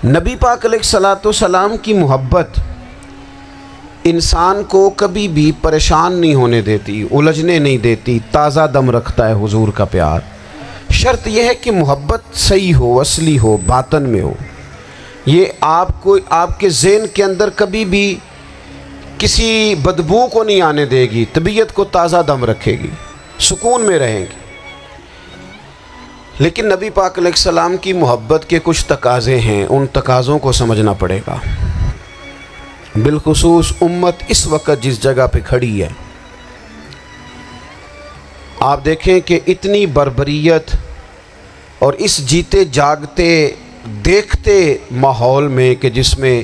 نبی پاک علیہ الصلوۃ والسلام کی محبت انسان کو کبھی بھی پریشان نہیں ہونے دیتی، الجھنے نہیں دیتی، تازہ دم رکھتا ہے حضور کا پیار۔ شرط یہ ہے کہ محبت صحیح ہو، اصلی ہو، باطن میں ہو۔ یہ آپ کے ذہن کے اندر کبھی بھی کسی بدبو کو نہیں آنے دے گی، طبیعت کو تازہ دم رکھے گی، سکون میں رہیں گے۔ لیکن نبی پاک علیہ السلام کی محبت کے کچھ تقاضے ہیں، ان تقاضوں کو سمجھنا پڑے گا۔ بالخصوص امت اس وقت جس جگہ پہ کھڑی ہے، آپ دیکھیں کہ اتنی بربریت اور اس جیتے جاگتے دیکھتے ماحول میں کہ جس میں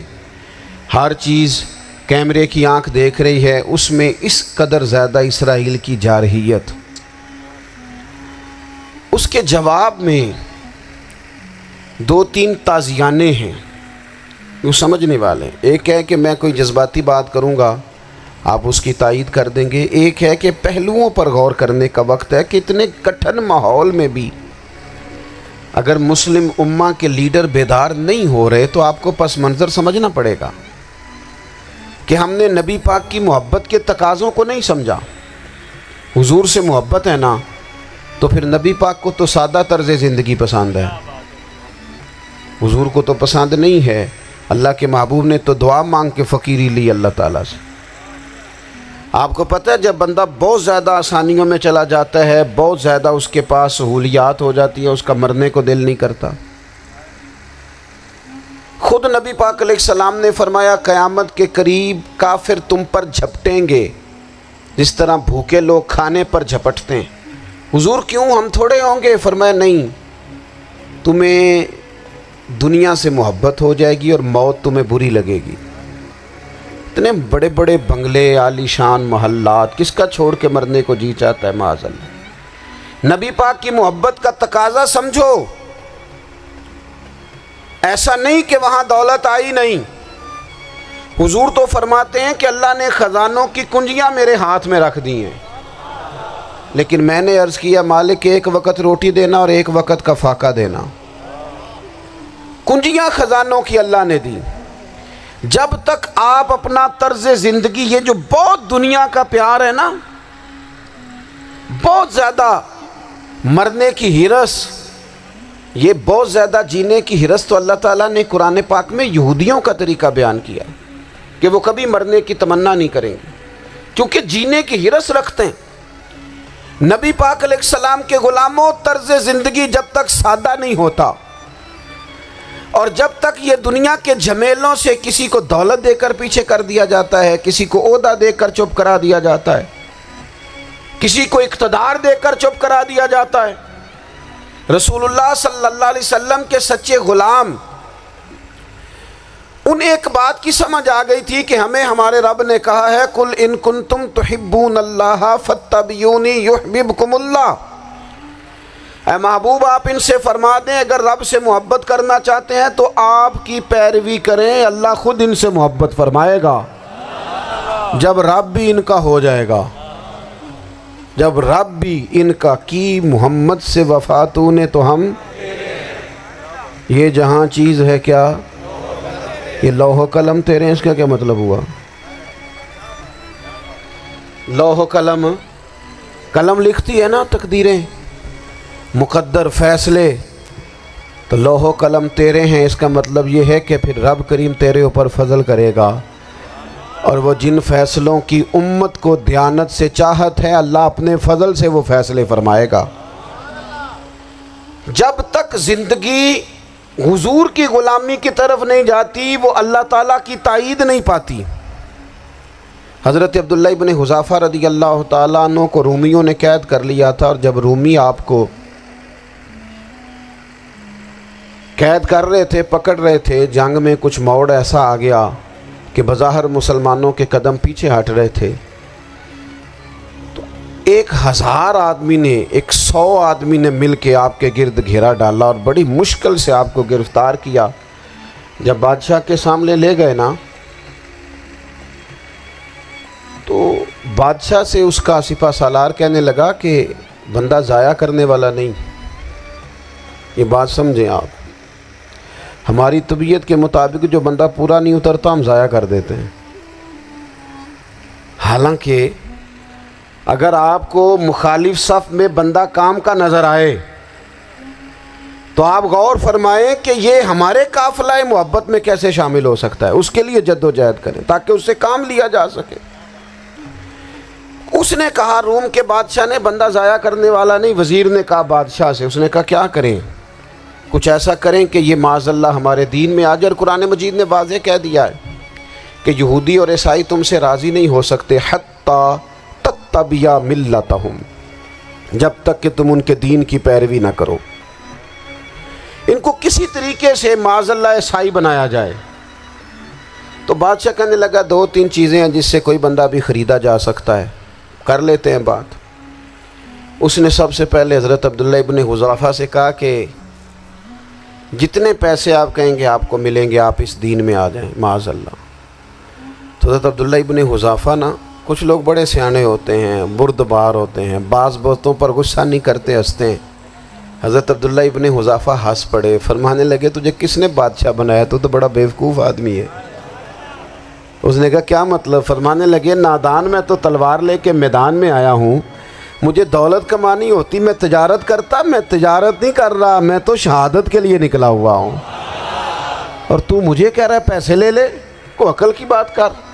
ہر چیز کیمرے کی آنکھ دیکھ رہی ہے، اس میں اس قدر زیادہ اسرائیل کی جارحیت، اس کے جواب میں دو تین تازیانے ہیں وہ سمجھنے والے۔ ایک ہے کہ میں کوئی جذباتی بات کروں گا، آپ اس کی تائید کر دیں گے۔ ایک ہے کہ پہلوؤں پر غور کرنے کا وقت ہے کہ اتنے کٹھن ماحول میں بھی اگر مسلم امہ کے لیڈر بیدار نہیں ہو رہے تو آپ کو پس منظر سمجھنا پڑے گا کہ ہم نے نبی پاک کی محبت کے تقاضوں کو نہیں سمجھا۔ حضور سے محبت ہے نا، تو پھر نبی پاک کو تو سادہ طرز زندگی پسند ہے، حضور کو تو پسند نہیں ہے۔ اللہ کے محبوب نے تو دعا مانگ کے فقیری لی اللہ تعالیٰ سے۔ آپ کو پتہ ہے جب بندہ بہت زیادہ آسانیوں میں چلا جاتا ہے، بہت زیادہ اس کے پاس سہولیات ہو جاتی ہے، اس کا مرنے کو دل نہیں کرتا۔ خود نبی پاک علیہ السلام نے فرمایا قیامت کے قریب کافر تم پر جھپٹیں گے جس طرح بھوکے لوگ کھانے پر جھپٹتے ہیں۔ حضور کیوں، ہم تھوڑے ہوں گے؟ فرمایا نہیں، تمہیں دنیا سے محبت ہو جائے گی اور موت تمہیں بری لگے گی۔ اتنے بڑے بڑے بنگلے، عالی شان محلات، کس کا چھوڑ کے مرنے کو جی چاہتا ہے معاذ اللہ۔ نبی پاک کی محبت کا تقاضا سمجھو، ایسا نہیں کہ وہاں دولت آئی نہیں۔ حضور تو فرماتے ہیں کہ اللہ نے خزانوں کی کنجیاں میرے ہاتھ میں رکھ دی ہیں، لیکن میں نے عرض کیا مالک ایک وقت روٹی دینا اور ایک وقت کا فاقہ دینا۔ کنجیاں خزانوں کی اللہ نے دی۔ جب تک آپ اپنا طرز زندگی، یہ جو بہت دنیا کا پیار ہے نا، بہت زیادہ مرنے کی ہرس، یہ بہت زیادہ جینے کی ہرس، تو اللہ تعالیٰ نے قرآن پاک میں یہودیوں کا طریقہ بیان کیا کہ وہ کبھی مرنے کی تمنا نہیں کریں گے کیونکہ جینے کی ہرس رکھتے ہیں۔ نبی پاک علیہ السلام کے غلاموں، طرز زندگی جب تک سادہ نہیں ہوتا اور جب تک یہ دنیا کے جھمیلوں سے کسی کو دولت دے کر پیچھے کر دیا جاتا ہے، کسی کو عہدہ دے کر چپ کرا دیا جاتا ہے، کسی کو اقتدار دے کر چپ کرا دیا جاتا ہے، رسول اللہ صلی اللہ علیہ وسلم کے سچے غلام ان ایک بات کی سمجھ آ گئی تھی کہ ہمیں ہمارے رب نے کہا ہے قل ان کنتم تحبون اللہ فاتبعونی یحببکم اللہ۔ اے محبوب آپ ان سے فرما دیں اگر رب سے محبت کرنا چاہتے ہیں تو آپ کی پیروی کریں، اللہ خود ان سے محبت فرمائے گا جب رب بھی ان کا ہو جائے گا، جب رب بھی ان کا کی محمد سے وفاتوں نے تو ہم، یہ جہاں چیز ہے کیا، یہ لوح و قلم تیرے ہیں، اس کا کیا مطلب ہوا؟ لوح و قلم، قلم لکھتی ہے نا تقدیریں، مقدر فیصلے، تو لوح و قلم تیرے ہیں، اس کا مطلب یہ ہے کہ پھر رب کریم تیرے اوپر فضل کرے گا، اور وہ جن فیصلوں کی امت کو دیانت سے چاہت ہے اللہ اپنے فضل سے وہ فیصلے فرمائے گا۔ جب تک زندگی حضور کی غلامی کی طرف نہیں جاتی وہ اللہ تعالیٰ کی تائید نہیں پاتی۔ حضرت عبداللہ ابن حذافہ رضی اللہ تعالیٰ عنہ کو رومیوں نے قید کر لیا تھا، اور جب رومی آپ کو قید کر رہے تھے، پکڑ رہے تھے، جنگ میں کچھ موڑ ایسا آ گیا کہ بظاہر مسلمانوں کے قدم پیچھے ہٹ رہے تھے، تو 1000 آدمی نے، 100 آدمی نے مل کے آپ کے گرد گھیرا ڈالا اور بڑی مشکل سے آپ کو گرفتار کیا۔ جب بادشاہ کے سامنے لے گئے نا تو بادشاہ سے اس کا سپہ سالار کہنے لگا کہ بندہ ضائع کرنے والا نہیں، یہ بات سمجھیں آپ۔ ہماری طبیعت کے مطابق جو بندہ پورا نہیں اترتا ہم ضائع کر دیتے ہیں۔ حالانکہ اگر آپ کو مخالف صف میں بندہ کام کا نظر آئے تو آپ غور فرمائیں کہ یہ ہمارے قافلہ محبت میں کیسے شامل ہو سکتا ہے، اس کے لیے جد و جہد کریں تاکہ اس سے کام لیا جا سکے۔ اس نے کہا روم کے بادشاہ نے بندہ ضائع کرنے والا نہیں، وزیر نے کہا بادشاہ سے، اس نے کہا کیا کریں؟ کچھ ایسا کریں کہ یہ معاذ اللہ ہمارے دین میں آ جائے، اور قرآن مجید نے واضح کہہ دیا ہے کہ یہودی اور عیسائی تم سے راضی نہیں ہو سکتے حتی تتبع ملتہم، جب تک کہ تم ان کے دین کی پیروی نہ کرو، ان کو کسی طریقے سے معاذ اللہ عیسائی بنایا جائے۔ تو بادشاہ کہنے لگا 2-3 چیزیں ہیں جس سے کوئی بندہ بھی خریدا جا سکتا ہے، کر لیتے ہیں بات۔ اس نے سب سے پہلے حضرت عبداللہ ابن حذافہ سے کہا کہ جتنے پیسے آپ کہیں گے آپ کو ملیں گے، آپ اس دین میں آ جائیں معاذ اللہ۔ تو حضرت عبداللہ ابن حذافہ نا، کچھ لوگ بڑے سیانے ہوتے ہیں، بردبار ہوتے ہیں، بعض باتوں پر غصہ نہیں کرتے، ہنستے ہیں۔ حضرت عبداللہ ابن حذافہ ہنس پڑے، فرمانے لگے تجھے کس نے بادشاہ بنایا؟ تو بڑا بیوقوف آدمی ہے۔ اس نے کہا کیا مطلب؟ فرمانے لگے نادان، میں تو تلوار لے کے میدان میں آیا ہوں، مجھے دولت کمانی ہوتی میں تجارت کرتا، میں تجارت نہیں کر رہا، میں تو شہادت کے لیے نکلا ہوا ہوں، اور تو مجھے کہہ رہا ہے پیسے لے لے، کو عقل کی بات کر۔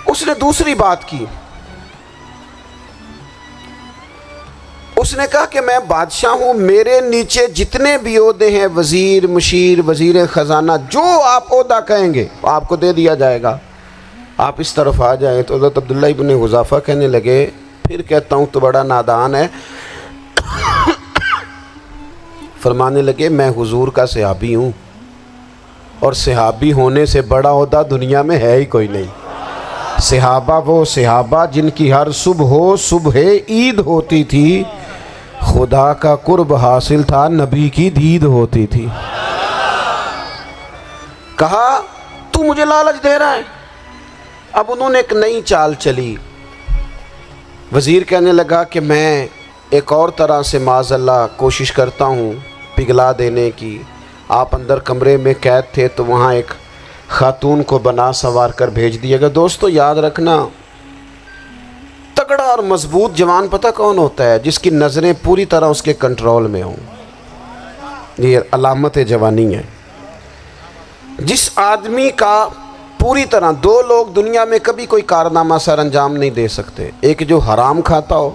اس نے دوسری بات کی، اس نے کہا کہ میں بادشاہ ہوں، میرے نیچے جتنے بھی عہدے ہیں، وزیر، مشیر، وزیر خزانہ، جو آپ عہدہ کہیں گے آپ کو دے دیا جائے گا، آپ اس طرف آ جائیں۔ تو حضرت عبداللہ ابن حذافہ کہنے لگے پھر کہتا ہوں تو بڑا نادان ہے۔ فرمانے لگے میں حضور کا صحابی ہوں، اور صحابی ہونے سے بڑا عہدہ دنیا میں ہے ہی کوئی نہیں۔ صحابہ وہ صحابہ جن کی ہر صبح عید ہوتی تھی، خدا کا قرب حاصل تھا، نبی کی دید ہوتی تھی۔ کہا تو مجھے لالچ دے رہا ہے؟ اب انہوں نے ایک نئی چال چلی۔ وزیر کہنے لگا کہ میں ایک اور طرح سے معاذ اللہ کوشش کرتا ہوں پگھلا دینے کی۔ آپ اندر کمرے میں قید تھے تو وہاں ایک خاتون کو بنا سنوار کر بھیج دیا گیا۔ دوستو یاد رکھنا، تگڑا اور مضبوط جوان پتہ کون ہوتا ہے؟ جس کی نظریں پوری طرح اس کے کنٹرول میں ہوں۔ یہ علامت جوانی ہے۔ جس آدمی کا پوری طرح، 2 لوگ دنیا میں کبھی کوئی کارنامہ سر انجام نہیں دے سکتے، ایک جو حرام کھاتا ہو،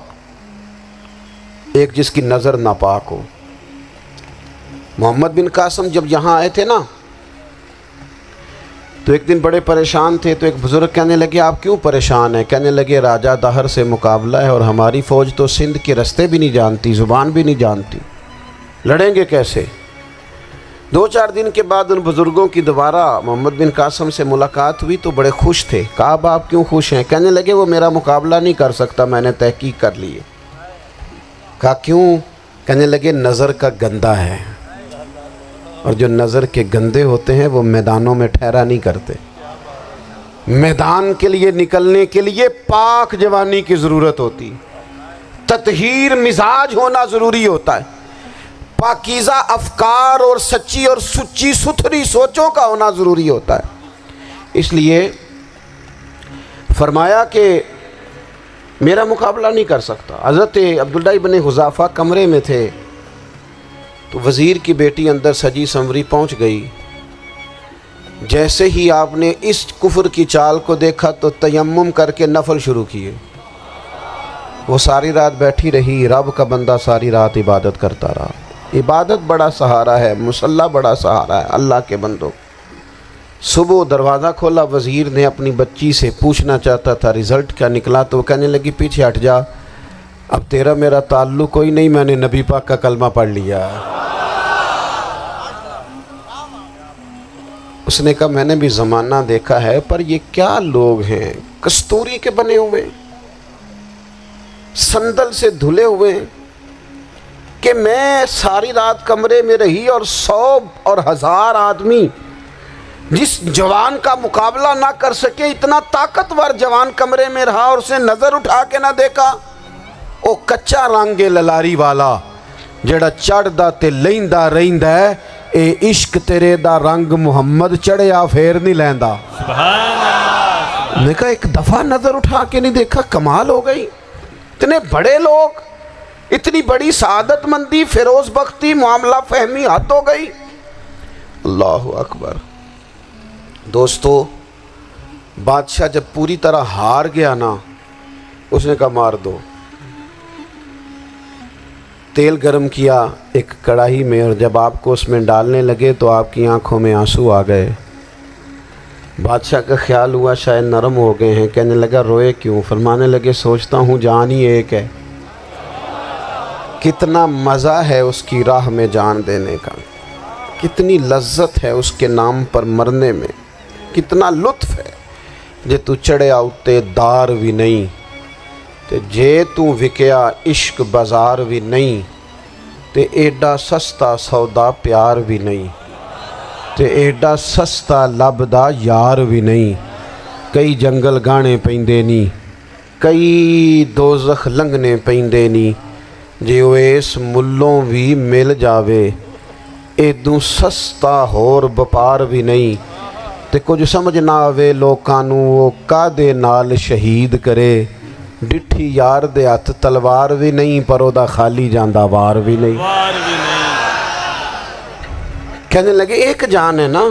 ایک جس کی نظر ناپاک ہو۔ محمد بن قاسم جب یہاں آئے تھے نا تو ایک دن بڑے پریشان تھے، تو ایک بزرگ کہنے لگے آپ کیوں پریشان ہیں؟ کہنے لگے راجہ دہر سے مقابلہ ہے، اور ہماری فوج تو سندھ کے رستے بھی نہیں جانتی، زبان بھی نہیں جانتی، لڑیں گے کیسے؟ 2-4 دن کے بعد ان بزرگوں کی دوبارہ محمد بن قاسم سے ملاقات ہوئی تو بڑے خوش تھے۔ کہا اب آپ کیوں خوش ہیں؟ کہنے لگے وہ میرا مقابلہ نہیں کر سکتا، میں نے تحقیق کر لی ہے۔ کہا کیوں؟ کہنے لگے نظر کا گندہ ہے، اور جو نظر کے گندے ہوتے ہیں وہ میدانوں میں ٹھہرا نہیں کرتے۔ میدان کے لیے نکلنے کے لیے پاک جوانی کی ضرورت ہوتی، تطہیر مزاج ہونا ضروری ہوتا ہے، پاکیزہ افکار اور سچی اور سچی ستھری سوچوں کا ہونا ضروری ہوتا ہے۔ اس لیے فرمایا کہ میرا مقابلہ نہیں کر سکتا۔ حضرت عبداللہ ابن حذافہ کمرے میں تھے تو وزیر کی بیٹی اندر سجی سنوری پہنچ گئی۔ جیسے ہی آپ نے اس کفر کی چال کو دیکھا تو تیمم کر کے نفل شروع کیے۔ وہ ساری رات بیٹھی رہی، رب کا بندہ ساری رات عبادت کرتا رہا۔ عبادت بڑا سہارا ہے، مصلی بڑا سہارا ہے اللہ کے بندوں۔ صبح دروازہ کھولا، وزیر نے اپنی بچی سے پوچھنا چاہتا تھا رزلٹ کیا نکلا، تو وہ کہنے لگی پیچھے ہٹ جا، اب تیرا میرا تعلق کوئی نہیں، میں نے نبی پاک کا کلمہ پڑھ لیا۔ اس نے کہا میں نے بھی زمانہ دیکھا ہے، پر یہ کیا لوگ ہیں، کستوری کے بنے ہوئے، سندل سے دھلے ہوئے، کہ میں ساری رات کمرے میں رہی اور 100 اور 1000 آدمی جس جوان کا مقابلہ نہ کر سکے، اتنا طاقتور جوان کمرے میں رہا اور اسے نظر اٹھا کے نہ دیکھا۔ او کچا رنگ للاری والا جڑا چڑھدا تے لیندا رہندا ہے، اے عشق تیرے دا رنگ محمد چڑھیا پھر نہیں لیندا۔ میں نے کہا ایک دفعہ نظر اٹھا کے نہیں دیکھا؟ کمال ہو گئی، اتنے بڑے لوگ، اتنی بڑی سعادت مندی، فیروز بختی، معاملہ فہمی، حد ہو گئی۔ اللہ اکبر۔ دوستو بادشاہ جب پوری طرح ہار گیا نا، اس نے کہا مار دو۔ تیل گرم کیا ایک کڑاہی میں، اور جب آپ کو اس میں ڈالنے لگے تو آپ کی آنکھوں میں آنسو آ گئے۔ بادشاہ کا خیال ہوا شاید نرم ہو گئے ہیں، کہنے لگا روئے کیوں؟ فرمانے لگے سوچتا ہوں جان ہی ایک ہے، کتنا مزہ ہے اس کی راہ میں جان دینے کا، کتنی لذت ہے اس کے نام پر مرنے میں، کتنا لطف ہے۔ جے تو چڑھیا اتے دار بھی نہیں تے جے تو وکیا عشق بازار بھی نہیں، تے ایڈا سستا سودا پیار بھی نہیں، تے ایڈا سستا لبدا یار بھی نہیں۔ کئی جنگل گانے پیندے نی، کئی دوزخ لنگنے پیندے نی، جے وہ اس ملوں بھی مل جاوے ایدوں سستا ہور بپار بھی نہیں۔ تے کچھ سمجھ نہ آوے لوکاں نوں وہ کادے نال شہید کرے، ڈٹھی یار دے ہاتھ تلوار بھی نہیں، پر او دا خالی جاندہ وار بھی نہیں۔ کہنے لگے ایک جان ہے نا،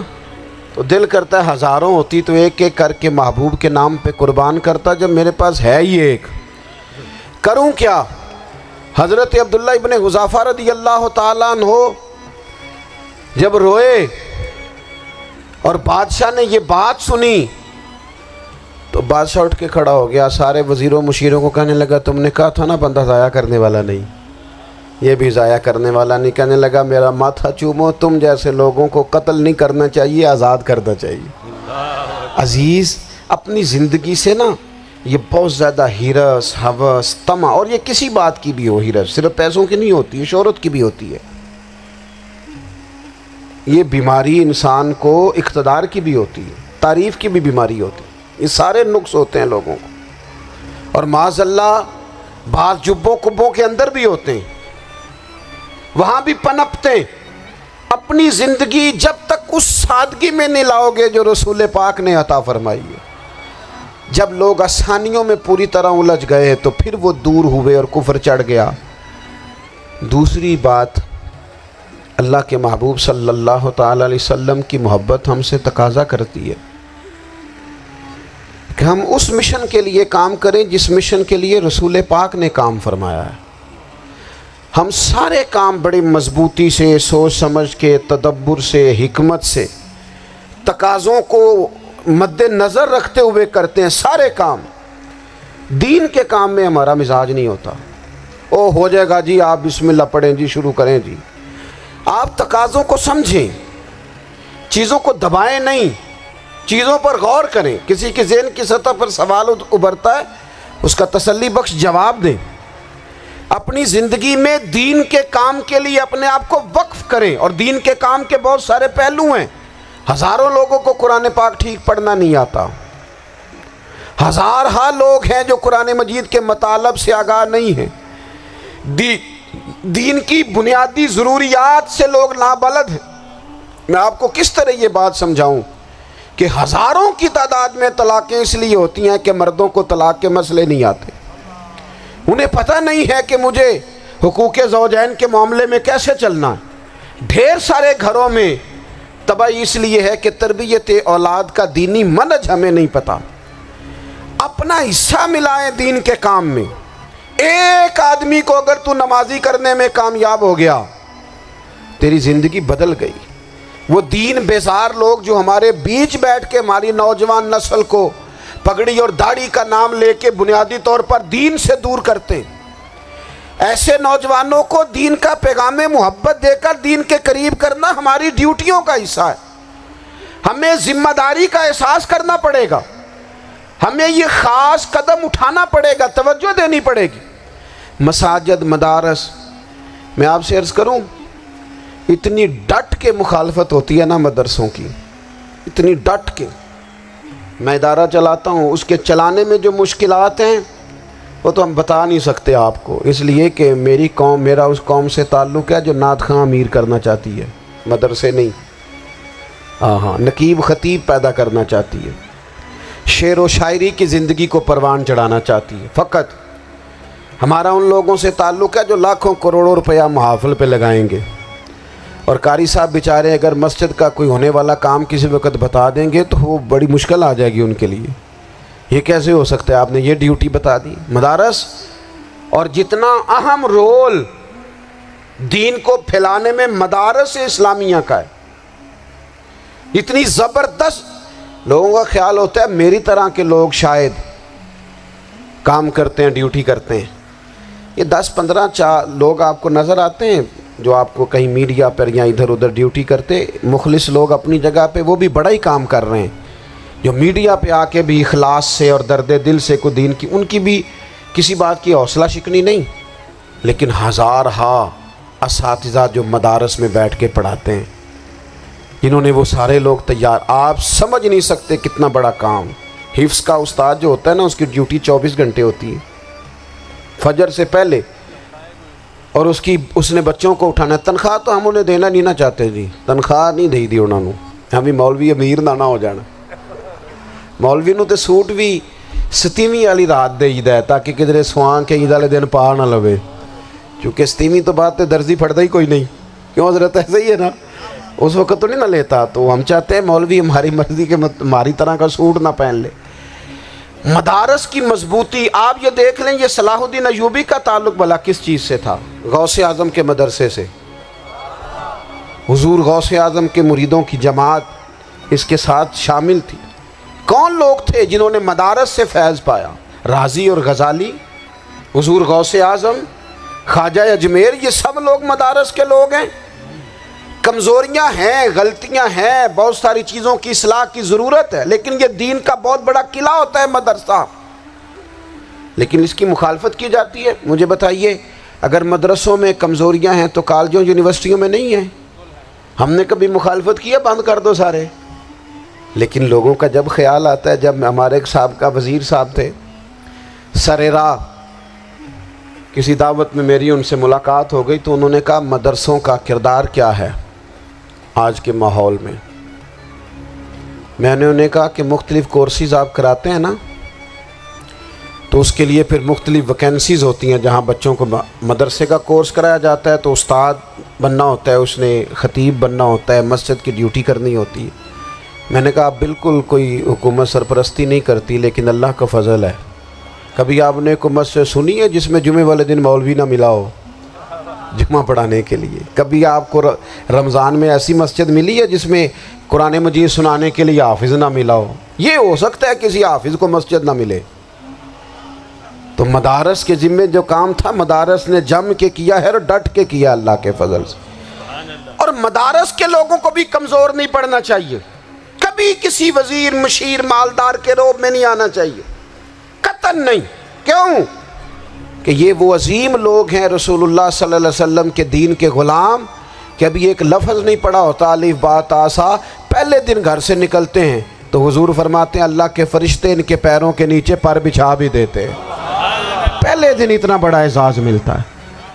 تو دل کرتا ہے ہزاروں ہوتی تو ایک ایک کر کے محبوب کے نام پہ قربان کرتا، جب میرے پاس ہے ہی ایک، کروں کیا؟ حضرت عبداللہ ابن حذافہ رضی اللہ تعالیٰ عنہ جب روئے اور بادشاہ نے یہ بات سنی تو بادشاہ اٹھ کے کھڑا ہو گیا، سارے وزیروں مشیروں کو کہنے لگا تم نے کہا تھا نا بندہ ضائع کرنے والا نہیں، یہ بھی ضائع کرنے والا نہیں۔ کہنے لگا میرا ماتھا چومو، تم جیسے لوگوں کو قتل نہیں کرنا چاہیے، آزاد کرنا چاہیے۔ عزیز اپنی زندگی سے نا یہ بہت زیادہ ہرس، ہوس، طمع، اور یہ کسی بات کی بھی ہو، ہرس صرف پیسوں کی نہیں ہوتی ہے، شہرت کی بھی ہوتی ہے، یہ بیماری انسان کو اقتدار کی بھی ہوتی ہے، تعریف کی بھی بیماری ہوتی ہے، یہ سارے نقص ہوتے ہیں لوگوں کو، اور معاذ اللہ بعض جبوں کبوں کے اندر بھی ہوتے ہیں، وہاں بھی پنپتے ہیں۔ اپنی زندگی جب تک اس سادگی میں نہیں لاؤ گے جو رسول پاک نے عطا فرمائی ہے، جب لوگ آسانیوں میں پوری طرح الجھ گئے تو پھر وہ دور ہوئے اور کفر چڑھ گیا۔ دوسری بات، اللہ کے محبوب صلی اللہ تعالیٰ علیہ وسلم کی محبت ہم سے تقاضا کرتی ہے کہ ہم اس مشن کے لیے کام کریں جس مشن کے لیے رسول پاک نے کام فرمایا ہے۔ ہم سارے کام بڑی مضبوطی سے، سوچ سمجھ کے، تدبر سے، حکمت سے، تقاضوں کو مد نظر رکھتے ہوئے کرتے ہیں، سارے کام۔ دین کے کام میں ہمارا مزاج نہیں ہوتا، او ہو جائے گا جی، آپ بسم اللہ پڑھیں جی، شروع کریں جی۔ آپ تقاضوں کو سمجھیں، چیزوں کو دبائیں نہیں، چیزوں پر غور کریں۔ کسی کے ذہن کی سطح پر سوال ابھرتا ہے، اس کا تسلی بخش جواب دیں۔ اپنی زندگی میں دین کے کام کے لیے اپنے آپ کو وقف کریں، اور دین کے کام کے بہت سارے پہلو ہیں۔ ہزاروں لوگوں کو قرآن پاک ٹھیک پڑھنا نہیں آتا، ہزارہا لوگ ہیں جو قرآن مجید کے مطالب سے آگاہ نہیں ہیں، دین کی بنیادی ضروریات سے لوگ نابلد ہیں۔ میں آپ کو کس طرح یہ بات سمجھاؤں کہ ہزاروں کی تعداد میں طلاقیں اس لیے ہوتی ہیں کہ مردوں کو طلاق کے مسئلے نہیں آتے، انہیں پتہ نہیں ہے کہ مجھے حقوق زوجین کے معاملے میں کیسے چلنا ہے۔ ڈھیر سارے گھروں میں تباہی اس لیے ہے کہ تربیت اولاد کا دینی منہج ہمیں نہیں پتہ۔ اپنا حصہ ملائیں دین کے کام میں۔ ایک آدمی کو اگر تو نمازی کرنے میں کامیاب ہو گیا، تیری زندگی بدل گئی۔ وہ دین بیزار لوگ جو ہمارے بیچ بیٹھ کے ہماری نوجوان نسل کو پگڑی اور داڑھی کا نام لے کے بنیادی طور پر دین سے دور کرتے ہیں، ایسے نوجوانوں کو دین کا پیغام محبت دے کر دین کے قریب کرنا ہماری ڈیوٹیوں کا حصہ ہے۔ ہمیں ذمہ داری کا احساس کرنا پڑے گا، ہمیں یہ خاص قدم اٹھانا پڑے گا، توجہ دینی پڑے گی۔ مساجد، مدارس، میں آپ سے عرض کروں، اتنی ڈٹ کے مخالفت ہوتی ہے نا مدرسوں کی، اتنی ڈٹ کے۔ میں ادارہ چلاتا ہوں، اس کے چلانے میں جو مشکلات ہیں وہ تو ہم بتا نہیں سکتے آپ کو، اس لیے کہ میری قوم، میرا اس قوم سے تعلق ہے جو نعت خواں امیر کرنا چاہتی ہے، مدرسے نہیں. ہاں نقیب خطیب پیدا کرنا چاہتی ہے, شعر و شاعری کی زندگی کو پروان چڑھانا چاہتی ہے. فقط ہمارا ان لوگوں سے تعلق ہے جو لاکھوں کروڑوں روپیہ محافل پہ لگائیں گے, اور قاری صاحب بیچارے اگر مسجد کا کوئی ہونے والا کام کسی وقت بتا دیں گے تو وہ بڑی مشکل آ جائے گی ان کے لیے. یہ کیسے ہو سکتا ہے, آپ نے یہ ڈیوٹی بتا دی. مدارس اور جتنا اہم رول دین کو پھیلانے میں مدارس اسلامیہ کا ہے, اتنی زبردست. لوگوں کا خیال ہوتا ہے میری طرح کے لوگ شاید کام کرتے ہیں, ڈیوٹی کرتے ہیں. یہ 10-15 لوگ آپ کو نظر آتے ہیں جو آپ کو کہیں میڈیا پر یا ادھر ادھر ڈیوٹی کرتے. مخلص لوگ اپنی جگہ پہ وہ بھی بڑا ہی کام کر رہے ہیں, جو میڈیا پہ آ کے بھی اخلاص سے اور درد دل سے کو دین کی, ان کی بھی کسی بات کی حوصلہ شکنی نہیں. لیکن ہزارہا اساتذہ جو مدارس میں بیٹھ کے پڑھاتے ہیں, جنہوں نے وہ سارے لوگ تیار, آپ سمجھ نہیں سکتے کتنا بڑا کام. حفظ کا استاد جو ہوتا ہے نا, اس کی ڈیوٹی 24 گھنٹے ہوتی ہے فجر سے پہلے, اور اس نے بچوں کو اٹھانا ہے. تنخواہ تو ہم انہیں دینا نہیں نہ چاہتے جی, تنخواہ نہیں دے دی انہوں نے. ہمیں مولوی امیر نہ ہو جانا. مولوی نو تے سوٹ بھی 27ویں والی رات دے ہے تاکہ کدھر سوان کے عید والے دن پا نہ لوے, کیونکہ 27ویں تو بعد تے درزی پھڑتا ہی کوئی نہیں. کیوں حضرت ایسا ہی ہے نا, اس وقت تو نہیں نہ لیتا. تو ہم چاہتے ہیں مولوی ہماری مرضی کے ہماری طرح کا سوٹ نہ پہن لے. مدارس کی مضبوطی آپ یہ دیکھ لیں, یہ صلاح الدین ایوبی کا تعلق بھلا کس چیز سے تھا؟ غوث اعظم کے مدرسے سے. حضور غوث اعظم کے مریدوں کی جماعت اس کے ساتھ شامل تھی. کون لوگ تھے جنہوں نے مدارس سے فیض پایا؟ رازی اور غزالی, حضور غوث اعظم, خواجہ اجمیر, یہ سب لوگ مدارس کے لوگ ہیں. کمزوریاں ہیں, غلطیاں ہیں, بہت ساری چیزوں کی اصلاح کی ضرورت ہے, لیکن یہ دین کا بہت بڑا قلعہ ہوتا ہے مدرسہ. لیکن اس کی مخالفت کی جاتی ہے. مجھے بتائیے, اگر مدرسوں میں کمزوریاں ہیں تو کالجوں یونیورسٹیوں میں نہیں ہیں؟ ہم نے کبھی مخالفت کی ہے بند کر دو سارے؟ لیکن لوگوں کا جب خیال آتا ہے, جب ہمارے ایک سابقہ وزیر صاحب تھے سر راہ, کسی دعوت میں میری ان سے ملاقات ہو گئی تو انہوں نے کہا مدرسوں کا کردار کیا ہے آج کے ماحول میں؟ میں نے انہیں کہا کہ مختلف کورسز آپ کراتے ہیں نا, تو اس کے لیے پھر مختلف ویکینسیز ہوتی ہیں. جہاں بچوں کو مدرسے کا کورس کرایا جاتا ہے تو استاد بننا ہوتا ہے, اس نے خطیب بننا ہوتا ہے, مسجد کی ڈیوٹی کرنی ہوتی ہے. میں نے کہا آپ بالکل کوئی حکومت سرپرستی نہیں کرتی, لیکن اللہ کا فضل ہے. کبھی آپ نے حکومت سے سنی ہے جس میں جمعے والے دن مولوی نہ ملا ہو جمعہ پڑھانے کے لیے؟ کبھی آپ کو رمضان میں ایسی مسجد ملی ہے جس میں قرآن مجید سنانے کے لیے حافظ نہ ملا ہو؟ یہ ہو سکتا ہے کسی حافظ کو مسجد نہ ملے. تو مدارس کے ذمے جو کام تھا مدارس نے جم کے کیا ہے اور ڈٹ کے کیا اللہ کے فضل سے. اور مدارس کے لوگوں کو بھی کمزور نہیں پڑنا چاہیے, کبھی کسی وزیر مشیر مالدار کے روب میں نہیں آنا چاہیے, قطعاً نہیں. کیوں کہ یہ وہ عظیم لوگ ہیں رسول اللہ صلی اللہ علیہ وسلم کے دین کے غلام, کہ ابھی ایک لفظ نہیں پڑھا ہوتا الف با تا سا, پہلے دن گھر سے نکلتے ہیں تو حضور فرماتے ہیں اللہ کے فرشتے ان کے پیروں کے نیچے پر بچھا بھی دیتے ہیں. پہلے دن اتنا بڑا اعزاز ملتا ہے.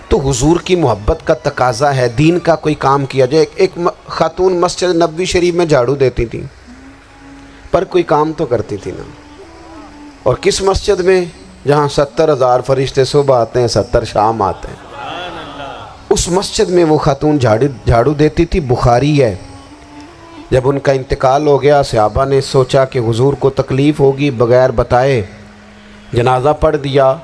تو حضور کی محبت کا تقاضا ہے, دین کا کوئی کام کیا جائے. ایک خاتون مسجد نبوی شریف میں جھاڑو دیتی تھی پر کوئی کام تو کرتی تھی نا. اور کس مسجد میں؟ جہاں 70,000 فرشتے صبح آتے ہیں 70 شام آتے ہیں, اس مسجد میں وہ خاتون جھاڑو دیتی تھی. بخاری ہے, جب ان کا انتقال ہو گیا صحابہ نے سوچا کہ حضور کو تکلیف ہوگی, بغیر بتائے جنازہ پڑھ دیا.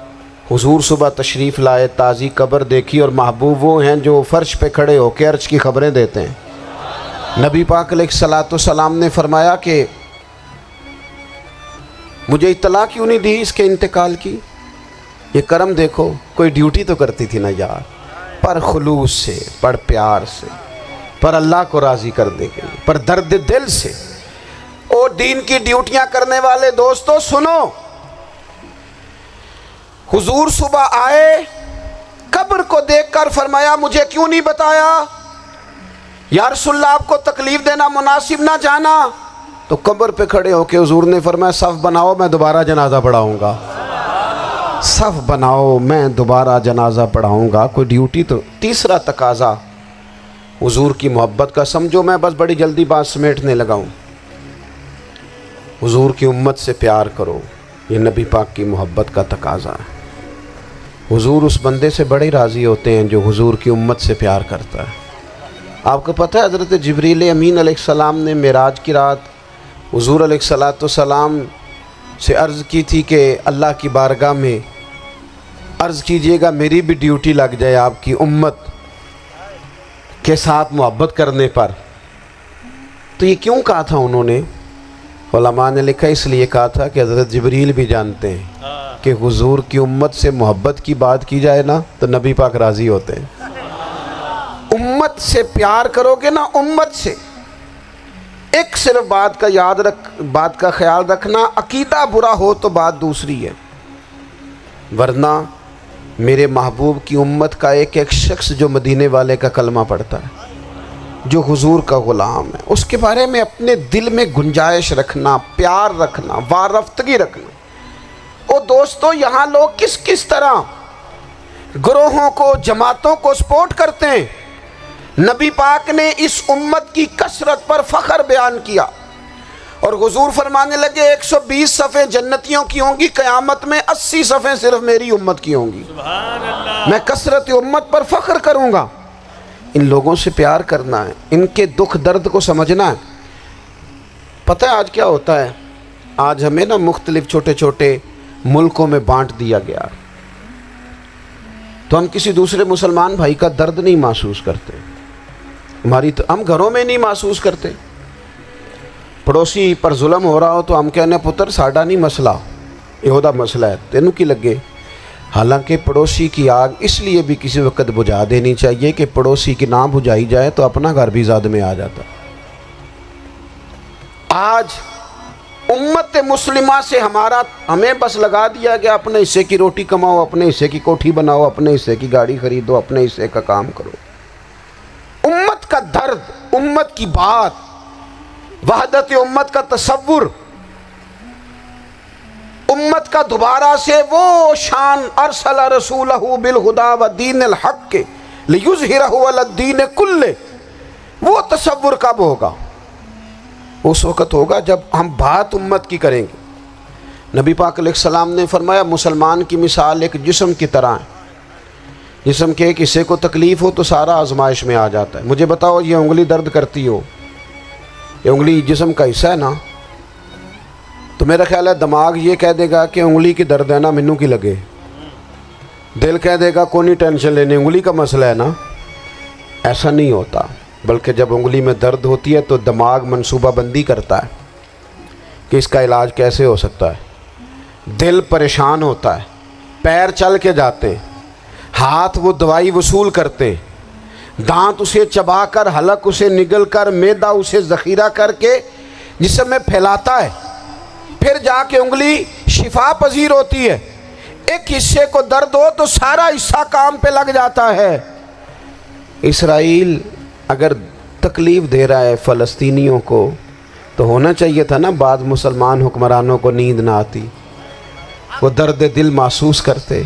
حضور صبح تشریف لائے, تازی قبر دیکھی, اور محبوب وہ ہیں جو فرش پہ کھڑے ہو کے عرش کی خبریں دیتے ہیں. نبی پاک علیہ الصلوۃ والسلام نے فرمایا کہ مجھے اطلاع کیوں نہیں دی اس کے انتقال کی؟ یہ کرم دیکھو, کوئی ڈیوٹی تو کرتی تھی نا یار, پر خلوص سے, پر پیار سے, پر اللہ کو راضی کرنے کے لیے, پر درد دل سے. اور دین کی ڈیوٹیاں کرنے والے دوستو سنو, حضور صبح آئے, قبر کو دیکھ کر فرمایا مجھے کیوں نہیں بتایا؟ یا رسول اللہ آپ کو تکلیف دینا مناسب نہ جانا. تو قبر پہ کھڑے ہو کے حضور نے فرمایا صف بناؤ میں دوبارہ جنازہ پڑھاؤں گا. صف بناؤ میں دوبارہ جنازہ پڑھاؤں گا. کوئی ڈیوٹی تو. تیسرا تقاضا حضور کی محبت کا سمجھو، میں بس بڑی جلدی بات سمیٹنے لگا ہوں۔ حضور کی امت سے پیار کرو، یہ نبی پاک کی محبت کا تقاضا ہے۔ حضور اس بندے سے بڑے راضی ہوتے ہیں جو حضور کی امت سے پیار کرتا ہے۔ آپ کو پتہ ہے حضرت جبریل امین علیہ السلام نے معراج کی رات حضور علیہ السلام سے عرض کی تھی کہ اللہ کی بارگاہ میں عرض کیجئے گا میری بھی ڈیوٹی لگ جائے آپ کی امت کے ساتھ محبت کرنے پر۔ تو یہ کیوں کہا تھا انہوں نے؟ علماء نے لکھا اس لیے کہا تھا کہ حضرت جبریل بھی جانتے ہیں کہ حضور کی امت سے محبت کی بات کی جائے نا تو نبی پاک راضی ہوتے ہیں۔ امت سے پیار کرو گے نا، امت سے ایک صرف بات کا خیال رکھنا، عقیدہ برا ہو تو بات دوسری ہے، ورنہ میرے محبوب کی امت کا ایک ایک شخص جو مدینے والے کا کلمہ پڑھتا ہے، جو حضور کا غلام ہے، اس کے بارے میں اپنے دل میں گنجائش رکھنا، پیار رکھنا، وارفتگی رکھنا۔ اور دوستو یہاں لوگ کس طرح گروہوں کو، جماعتوں کو سپورٹ کرتے ہیں۔ نبی پاک نے اس امت کی کثرت پر فخر بیان کیا اور حضور فرمانے لگے 120 صفیں جنتیوں کی ہوں گی، قیامت میں 80 صفیں صرف میری امت کی ہوں گی۔ سبحان اللہ۔ میں کثرت امت پر فخر کروں گا۔ ان لوگوں سے پیار کرنا ہے، ان کے دکھ درد کو سمجھنا ہے۔ پتہ ہے آج کیا ہوتا ہے؟ آج ہمیں نا مختلف چھوٹے چھوٹے ملکوں میں بانٹ دیا گیا، تو ہم کسی دوسرے مسلمان بھائی کا درد نہیں محسوس کرتے، ہم گھروں میں نہیں محسوس کرتے۔ پڑوسی پر ظلم ہو رہا ہو تو ہم کہنے پتر ساڈا نہیں مسئلہ، یہ دا مسئلہ ہے، تینوں کی لگے۔ حالانکہ پڑوسی کی آگ اس لیے بھی کسی وقت بجھا دینی چاہیے کہ پڑوسی کی نہ بجھائی جائے تو اپنا گھر بھی زاد میں آ جاتا۔ آج امت مسلمہ سے ہمیں بس لگا دیا گیا اپنے حصے کی روٹی کماؤ، اپنے حصے کی کوٹھی بناؤ، اپنے حصے کی گاڑی خریدو، اپنے حصے کا کام کرو۔ امت کا درد، امت کی بات، وحدت امت کا تصور، امت کا دوبارہ سے وہ شان ارسل رسولہ بالہدی ودین الحق لیظہرہ علی الدین کلہ، وہ تصور کب ہوگا؟ اس وقت ہوگا جب ہم بات امت کی کریں گے۔ نبی پاک علیہ السلام نے فرمایا مسلمان کی مثال ایک جسم کی طرح ہے، جسم کے ایک حصے کو تکلیف ہو تو سارا آزمائش میں آ جاتا ہے۔ مجھے بتاؤ یہ انگلی درد کرتی ہو، یہ انگلی جسم کا حصہ ہے نا، تو میرا خیال ہے دماغ یہ کہہ دے گا کہ انگلی کی درد ہے نا مینوں کی لگے، دل کہہ دے گا کوئی نہیں ٹینشن لینے، انگلی کا مسئلہ ہے نا۔ ایسا نہیں ہوتا، بلکہ جب انگلی میں درد ہوتی ہے تو دماغ منصوبہ بندی کرتا ہے کہ اس کا علاج کیسے ہو سکتا ہے، دل پریشان ہوتا ہے، پیر چل کے جاتے ہیں، ہاتھ وہ دوائی وصول کرتے ہیں، دانت اسے چبا کر، حلق اسے نگل کر، معدہ اسے ذخیرہ کر کے جسم میں پھیلاتا ہے، پھر جا کے انگلی شفا پذیر ہوتی ہے۔ ایک حصے کو درد ہو تو سارا حصہ کام پہ لگ جاتا ہے۔ اسرائیل اگر تکلیف دے رہا ہے فلسطینیوں کو تو ہونا چاہیے تھا نا بعض مسلمان حکمرانوں کو نیند نہ آتی، وہ درد دل محسوس کرتے۔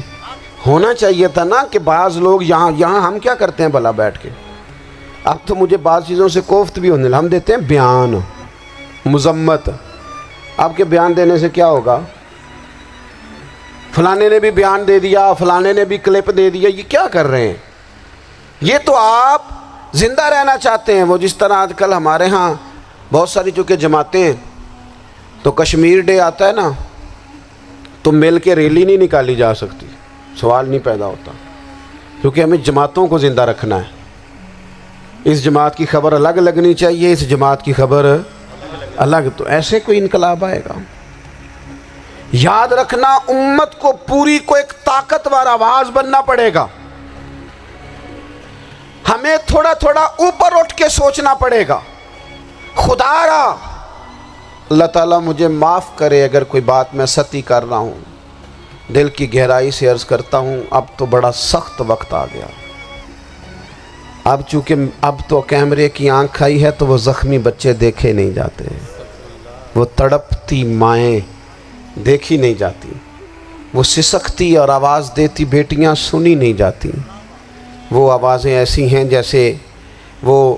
ہونا چاہیے تھا نا کہ بعض لوگ یہاں ہم کیا کرتے ہیں بھلا بیٹھ کے، اب تو مجھے بعض چیزوں سے کوفت بھی ہونے لگا، ہم دیتے ہیں بیان، مذمت۔ آپ کے بیان دینے سے کیا ہوگا؟ فلانے نے بھی بیان دے دیا، فلانے نے بھی کلپ دے دیا، یہ کیا کر رہے ہیں؟ یہ تو آپ زندہ رہنا چاہتے ہیں۔ وہ جس طرح آج کل ہمارے ہاں بہت ساری چونکہ جماعتیں ہیں تو کشمیر ڈے آتا ہے نا تو مل کے ریلی نہیں نکالی جا سکتی، سوال نہیں پیدا ہوتا، کیونکہ ہمیں جماعتوں کو زندہ رکھنا ہے۔ اس جماعت کی خبر الگ لگنی چاہیے، اس جماعت کی خبر الگ، تو ایسے کوئی انقلاب آئے گا؟ یاد رکھنا امت کو پوری کو ایک طاقتور آواز بننا پڑے گا، ہمیں تھوڑا تھوڑا اوپر اٹھ کے سوچنا پڑے گا۔ خدا را اللہ تعالیٰ مجھے معاف کرے اگر کوئی بات میں ستی کر رہا ہوں، دل کی گہرائی سے عرض کرتا ہوں اب تو بڑا سخت وقت آ گیا۔ اب چونکہ اب تو کیمرے کی آنکھ آئی ہے تو وہ زخمی بچے دیکھے نہیں جاتے، وہ تڑپتی مائیں دیکھی نہیں جاتی، وہ سسکتی اور آواز دیتی بیٹیاں سنی نہیں جاتی۔ وہ آوازیں ایسی ہیں جیسے وہ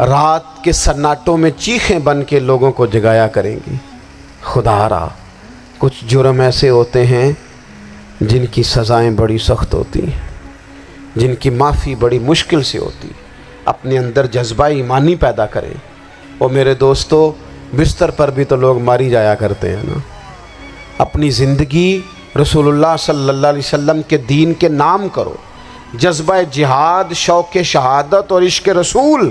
رات کے سناٹوں میں چیخیں بن کے لوگوں کو جگایا کریں گی۔ خدا را کچھ جرم ایسے ہوتے ہیں جن کی سزائیں بڑی سخت ہوتی ہیں، جن کی معافی بڑی مشکل سے ہوتی ہے۔ اپنے اندر جذبہ ایمانی پیدا کریں۔ اور میرے دوستو، بستر پر بھی تو لوگ ماری جایا کرتے ہیں نا۔ اپنی زندگی رسول اللہ صلی اللہ علیہ وسلم کے دین کے نام کرو۔ جذبہ جہاد، شوق شہادت اور عشق رسول،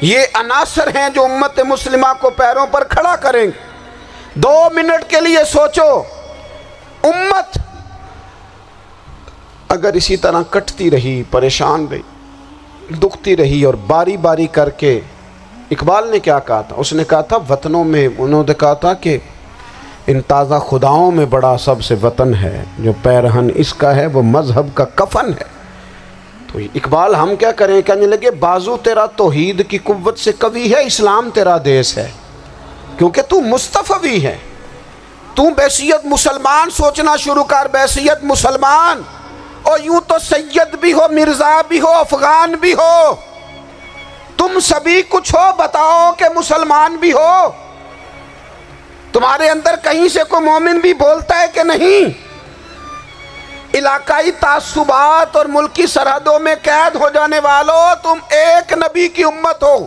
یہ عناصر ہیں جو امت مسلمہ کو پیروں پر کھڑا کریں گے۔ 2 منٹ کے لیے سوچو، امت اگر اسی طرح کٹتی رہی، پریشان رہی، دکھتی رہی، اور باری باری کر کے، اقبال نے کیا کہا تھا؟ اس نے کہا تھا وطنوں میں، انہوں نے کہا تھا کہ ان تازہ خداؤں میں بڑا سب سے وطن ہے، جو پیرہن اس کا ہے وہ مذہب کا کفن ہے۔ تو اقبال ہم کیا کریں؟ کہنے لگے بازو تیرا توحید کی قوت سے قوی ہے، اسلام تیرا دیس ہے، کیونکہ تو مصطفی ہے۔ تو بحیثیت مسلمان سوچنا شروع کر، بحیثیت مسلمان، اور یوں تو سید بھی ہو، مرزا بھی ہو، افغان بھی ہو، تم سبھی کچھ ہو، بتاؤ کہ مسلمان بھی ہو۔ تمہارے اندر کہیں سے کوئی مومن بھی بولتا ہے کہ نہیں؟ علاقائی تعصبات اور ملکی سرحدوں میں قید ہو جانے والوں، تم ایک نبی کی امت ہو۔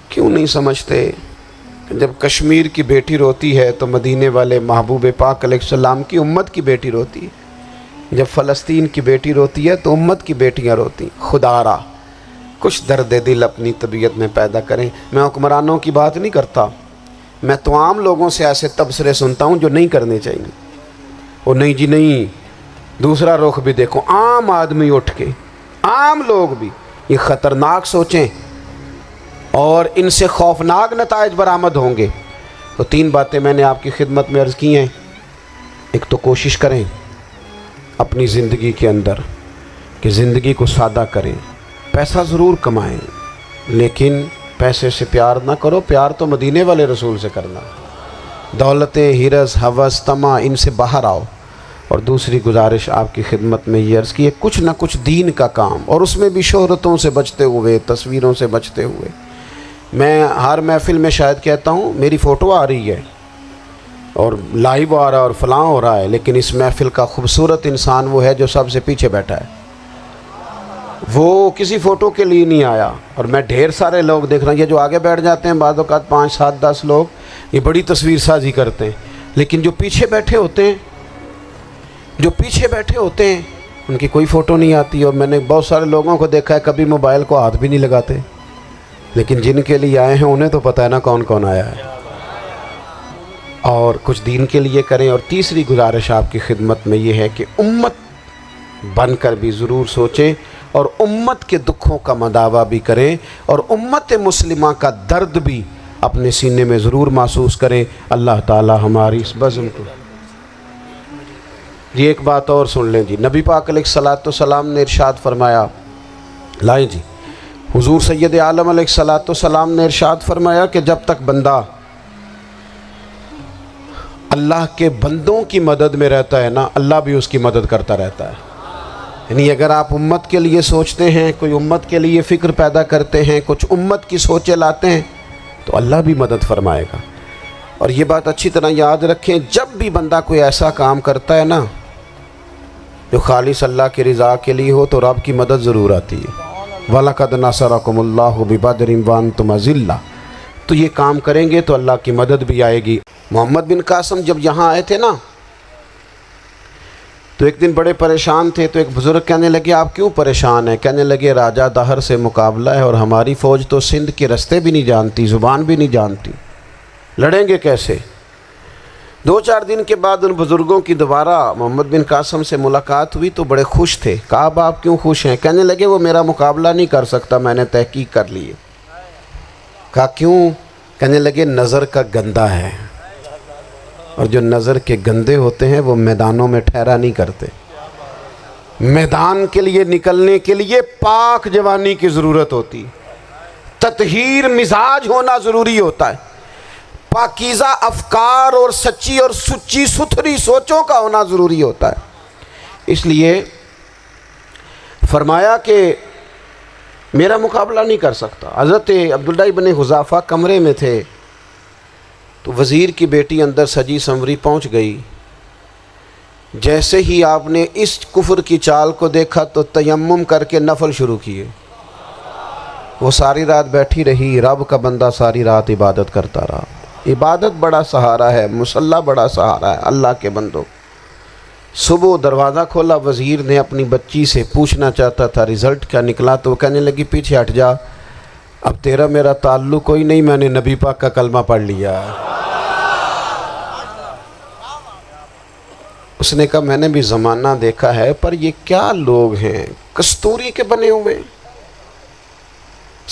کیوں نہیں سمجھتے کہ جب کشمیر کی بیٹی روتی ہے تو مدینے والے محبوب پاک علیہ السلام کی امت کی بیٹی روتی ہے، جب فلسطین کی بیٹی روتی ہے تو امت کی بیٹیاں روتی ہیں۔ خدا را کچھ درد دل اپنی طبیعت میں پیدا کریں۔ میں حکمرانوں کی بات نہیں کرتا، میں تو عام لوگوں سے ایسے تبصرے سنتا ہوں جو نہیں کرنے چاہیے۔ وہ نہیں جی نہیں، دوسرا رخ بھی دیکھو، عام آدمی اٹھ کے، عام لوگ بھی یہ خطرناک سوچیں اور ان سے خوفناک نتائج برآمد ہوں گے۔ تو 3 باتیں میں نے آپ کی خدمت میں عرض کی ہیں۔ ایک تو کوشش کریں اپنی زندگی کے اندر کہ زندگی کو سادہ کریں، پیسہ ضرور کمائیں لیکن پیسے سے پیار نہ کرو، پیار تو مدینے والے رسول سے کرنا۔ دولتیں، ہرس، ہوس، طمع، ان سے باہر آؤ۔ اور دوسری گزارش آپ کی خدمت میں یہ عرض کی ہے، کچھ نہ کچھ دین کا کام، اور اس میں بھی شہرتوں سے بچتے ہوئے، تصویروں سے بچتے ہوئے۔ میں ہر محفل میں شاید کہتا ہوں میری فوٹو آ رہی ہے اور لائیو آ رہا ہے اور فلاں ہو رہا ہے، لیکن اس محفل کا خوبصورت انسان وہ ہے جو سب سے پیچھے بیٹھا ہے۔ وہ کسی فوٹو کے لیے نہیں آیا۔ اور میں ڈھیر سارے لوگ دیکھ رہا ہوں، یہ جو آگے بیٹھ جاتے ہیں بعض اوقات 5، 7، 10 لوگ، یہ بڑی تصویر سازی کرتے ہیں، لیکن جو پیچھے بیٹھے ہوتے ہیں، ان کی کوئی فوٹو نہیں آتی۔ اور میں نے بہت سارے لوگوں کو دیکھا ہے کبھی موبائل کو ہاتھ بھی نہیں لگاتے، لیکن جن کے لیے آئے ہیں انہیں تو پتہ ہے نا کون کون آیا ہے۔ اور کچھ دین کے لیے کریں۔ اور تیسری گزارش آپ کی خدمت میں یہ ہے کہ امت بن کر بھی ضرور سوچیں اور امت کے دکھوں کا مداوع بھی کریں، اور امت مسلمہ کا درد بھی اپنے سینے میں ضرور محسوس کریں۔ اللہ تعالی ہماری اس بزم کو جی ایک بات اور سن لیں جی۔ نبی پاک علیہ السلام نے ارشاد فرمایا، لائیں جی، حضور سید عالم علیہ السلام نے ارشاد فرمایا کہ جب تک بندہ اللہ کے بندوں کی مدد میں رہتا ہے نا، اللہ بھی اس کی مدد کرتا رہتا ہے۔ یعنی اگر آپ امت کے لیے سوچتے ہیں، کوئی امت کے لیے فکر پیدا کرتے ہیں، کچھ امت کی سوچیں لاتے ہیں، تو اللہ بھی مدد فرمائے گا۔ اور یہ بات اچھی طرح یاد رکھیں، جب بھی بندہ کوئی ایسا کام کرتا ہے نا جو خالص اللہ کی رضا کے لیے ہو، تو رب کی مدد ضرور آتی ہے۔ وَلَقَدْ نَصَرَكُمُ اللَّهُ بِبَدْرٍ وَأَنْتُمْ أَذِلَّةٌ۔ تو یہ کام کریں گے تو اللہ کی مدد بھی آئے گی۔ محمد بن قاسم جب یہاں آئے تھے نا تو ایک دن بڑے پریشان تھے، تو ایک بزرگ کہنے لگے آپ کیوں پریشان ہیں؟ کہنے لگے راجہ دہر سے مقابلہ ہے اور ہماری فوج تو سندھ کے رستے بھی نہیں جانتی، زبان بھی نہیں جانتی، لڑیں گے کیسے؟ 2-4 دن کے بعد ان بزرگوں کی دوبارہ محمد بن قاسم سے ملاقات ہوئی تو بڑے خوش تھے۔ کہا اب آپ کیوں خوش ہیں؟ کہنے لگے وہ میرا مقابلہ نہیں کر سکتا، میں نے تحقیق کر لی ہے۔ کہا کیوں؟ کہنے لگے نظر کا گندہ ہے، اور جو نظر کے گندے ہوتے ہیں وہ میدانوں میں ٹھہرا نہیں کرتے۔ میدان کے لیے نکلنے کے لیے پاک جوانی کی ضرورت ہوتی، تطہیر مزاج ہونا ضروری ہوتا ہے، پاکیزہ افکار اور سچی اور سچی ستھری سوچوں کا ہونا ضروری ہوتا ہے۔ اس لیے فرمایا کہ میرا مقابلہ نہیں کر سکتا۔ حضرت عبداللہ ابن حذافہ کمرے میں تھے تو وزیر کی بیٹی اندر سجی سنوری پہنچ گئی۔ جیسے ہی آپ نے اس کفر کی چال کو دیکھا تو تیمم کر کے نفل شروع کیے۔ وہ ساری رات بیٹھی رہی، رب کا بندہ ساری رات عبادت کرتا رہا۔ عبادت بڑا سہارا ہے، مصلی بڑا سہارا ہے اللہ کے بندوں۔ صبح دروازہ کھولا، وزیر نے اپنی بچی سے پوچھنا چاہتا تھا رزلٹ کیا نکلا، تو وہ کہنے لگی پیچھے ہٹ جا، اب تیرا میرا تعلق کوئی نہیں، میں نے نبی پاک کا کلمہ پڑھ لیا۔ اس نے کہا میں نے بھی زمانہ دیکھا ہے، پر یہ کیا لوگ ہیں، کستوری کے بنے ہوئے،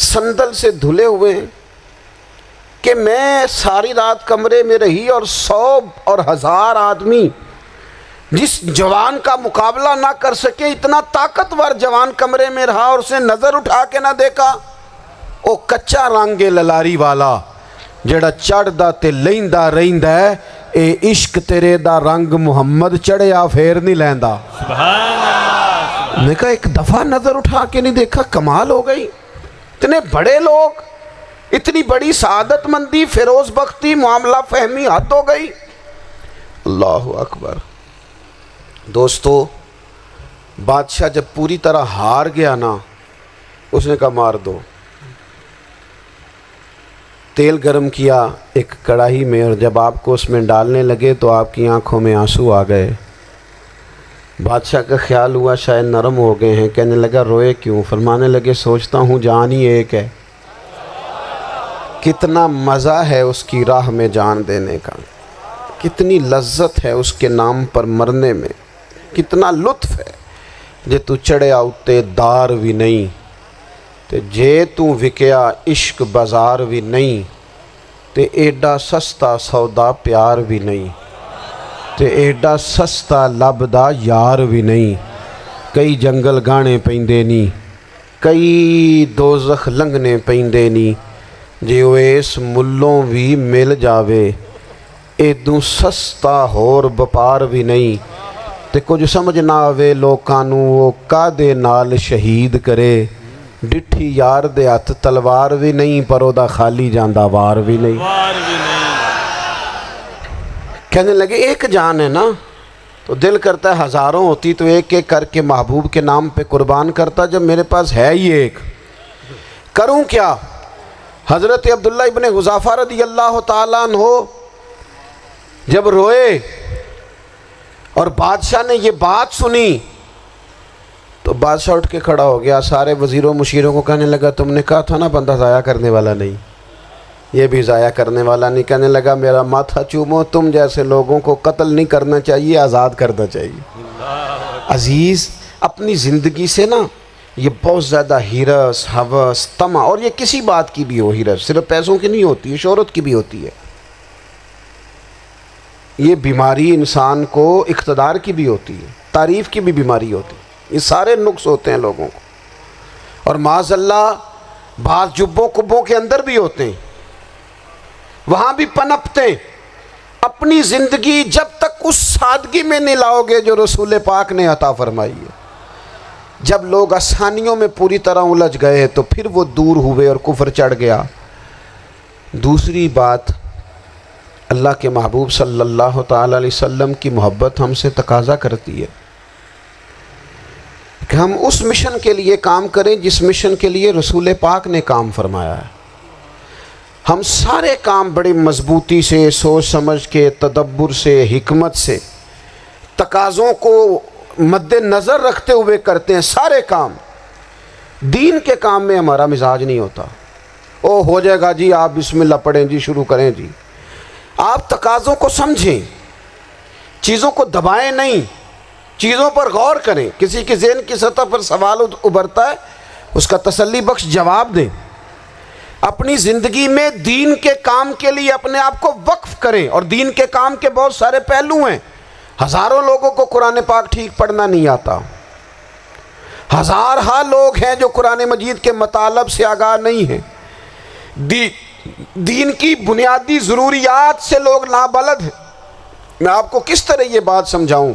سندل سے دھلے ہوئے، کہ میں ساری رات کمرے میں رہی اور 100 اور 1000 آدمی جس جوان کا مقابلہ نہ کر سکے، اتنا طاقتور جوان کمرے میں رہا اور اسے نظر اٹھا کے نہ دیکھا۔ او کچا رنگے للاری والا جڑا چڑھ دا تے لیندا رہندا ہے، اے عشق تیرے دا رنگ محمد چڑھیا پھر نہیں لیندا۔ سبحان اللہ۔ میں کہا ایک دفعہ نظر اٹھا کے نہیں دیکھا، کمال ہو گئی۔ اتنے بڑے لوگ، اتنی بڑی سعادت مندی، فیروز بختی، معاملہ فہمی، حد ہو گئی۔ اللہ اکبر۔ دوستو، بادشاہ جب پوری طرح ہار گیا نا، اس نے کہا مار دو۔ تیل گرم کیا ایک کڑاہی میں، اور جب آپ کو اس میں ڈالنے لگے تو آپ کی آنکھوں میں آنسو آ گئے۔ بادشاہ کا خیال ہوا شاید نرم ہو گئے ہیں، کہنے لگا روئے کیوں؟ فرمانے لگے سوچتا ہوں جان ہی ایک ہے، کتنا مزہ ہے اس کی راہ میں جان دینے کا، کتنی لذت ہے اس کے نام پر مرنے میں، کتنا لطف ہے۔ جے تو چڑھیا اتے دار بھی نہیں تے جے تو وکیا عشق بازار بھی نہیں، تے ایڈا سستا سودا پیار بھی نہیں، تے ایڈا سستا لبدا یار بھی نہیں۔ کئی جنگل گانے پیندے نہیں، کئی دوزخ لنگنے پیندے نہیں، جے وہ اس ملوں بھی مل جاوے ایدوں سستا ہور بپار بھی نہیں۔ تے کچھ سمجھ نہ آوے لوکاں نوں وہ کادے نال شہید کرے، ڈٹھی یار دے ہاتھ تلوار بھی نہیں، پر او دا خالی جاندہ وار بھی نہیں۔ وار بھی نہیں۔ کہنے لگے ایک جان ہے نا، تو دل کرتا ہے ہزاروں ہوتی تو ایک ایک کر کے محبوب کے نام پہ قربان کرتا، جب میرے پاس ہے ہی ایک، کروں کیا؟ حضرت عبداللہ ابن حذافہ رضی اللہ تعالیٰ عنہ جب روئے اور بادشاہ نے یہ بات سنی تو بادشاہ اٹھ کے کھڑا ہو گیا، سارے وزیروں مشیروں کو کہنے لگا تم نے کہا تھا نا بندہ ضائع کرنے والا نہیں، یہ بھی ضائع کرنے والا نہیں۔ کہنے لگا میرا ماتھا چومو، تم جیسے لوگوں کو قتل نہیں کرنا چاہیے، آزاد کرنا چاہیے۔ عزیز، اپنی زندگی سے نا یہ بہت زیادہ ہرس، ہوس، طمع، اور یہ کسی بات کی بھی ہو، ہرس صرف پیسوں کی نہیں ہوتی ہے، شہرت کی بھی ہوتی ہے، یہ بیماری انسان کو اقتدار کی بھی ہوتی ہے، تعریف کی بھی بیماری ہوتی ہے، یہ سارے نقص ہوتے ہیں لوگوں کو، اور معاذ اللہ بعض جبوں کبوں کے اندر بھی ہوتے ہیں، وہاں بھی پنپتے ہیں۔ اپنی زندگی جب تک اس سادگی میں نہیں لاؤ گے جو رسول پاک نے عطا فرمائی ہے، جب لوگ آسانیوں میں پوری طرح الجھ گئے تو پھر وہ دور ہوئے اور کفر چڑھ گیا۔ دوسری بات، اللہ کے محبوب صلی اللہ تعالی علیہ وسلم کی محبت ہم سے تقاضا کرتی ہے کہ ہم اس مشن کے لیے کام کریں جس مشن کے لیے رسول پاک نے کام فرمایا ہے۔ ہم سارے کام بڑی مضبوطی سے، سوچ سمجھ کے، تدبر سے، حکمت سے، تقاضوں کو مد نظر رکھتے ہوئے کرتے ہیں، سارے کام۔ دین کے کام میں ہمارا مزاج نہیں ہوتا، او ہو جائے گا جی، آپ بسم اللہ پڑھیں جی، شروع کریں جی۔ آپ تقاضوں کو سمجھیں، چیزوں کو دبائیں نہیں، چیزوں پر غور کریں۔ کسی کے ذہن کی سطح پر سوال ابھرتا ہے، اس کا تسلی بخش جواب دیں۔ اپنی زندگی میں دین کے کام کے لیے اپنے آپ کو وقف کریں، اور دین کے کام کے بہت سارے پہلو ہیں۔ ہزاروں لوگوں کو قرآن پاک ٹھیک پڑھنا نہیں آتا، ہزارہا لوگ ہیں جو قرآن مجید کے مطالب سے آگاہ نہیں ہیں، دین کی بنیادی ضروریات سے لوگ نابلد ہیں۔ میں آپ کو کس طرح یہ بات سمجھاؤں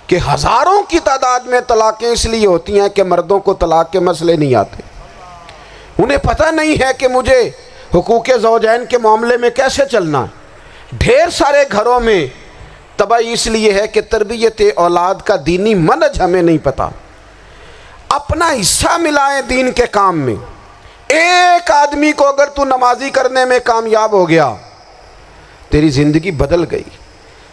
کہ ہزاروں کی تعداد میں طلاقیں اس لیے ہوتی ہیں کہ مردوں کو طلاق کے مسئلے نہیں آتے، انہیں پتہ نہیں ہے کہ مجھے حقوق زوجین کے معاملے میں کیسے چلنا ہے۔ ڈھیر سارے گھروں میں تباہی اس لیے ہے کہ تربیت اولاد کا دینی منہج ہمیں نہیں پتہ۔ اپنا حصہ ملائیں دین کے کام میں۔ ایک آدمی کو اگر تو نمازی کرنے میں کامیاب ہو گیا، تیری زندگی بدل گئی۔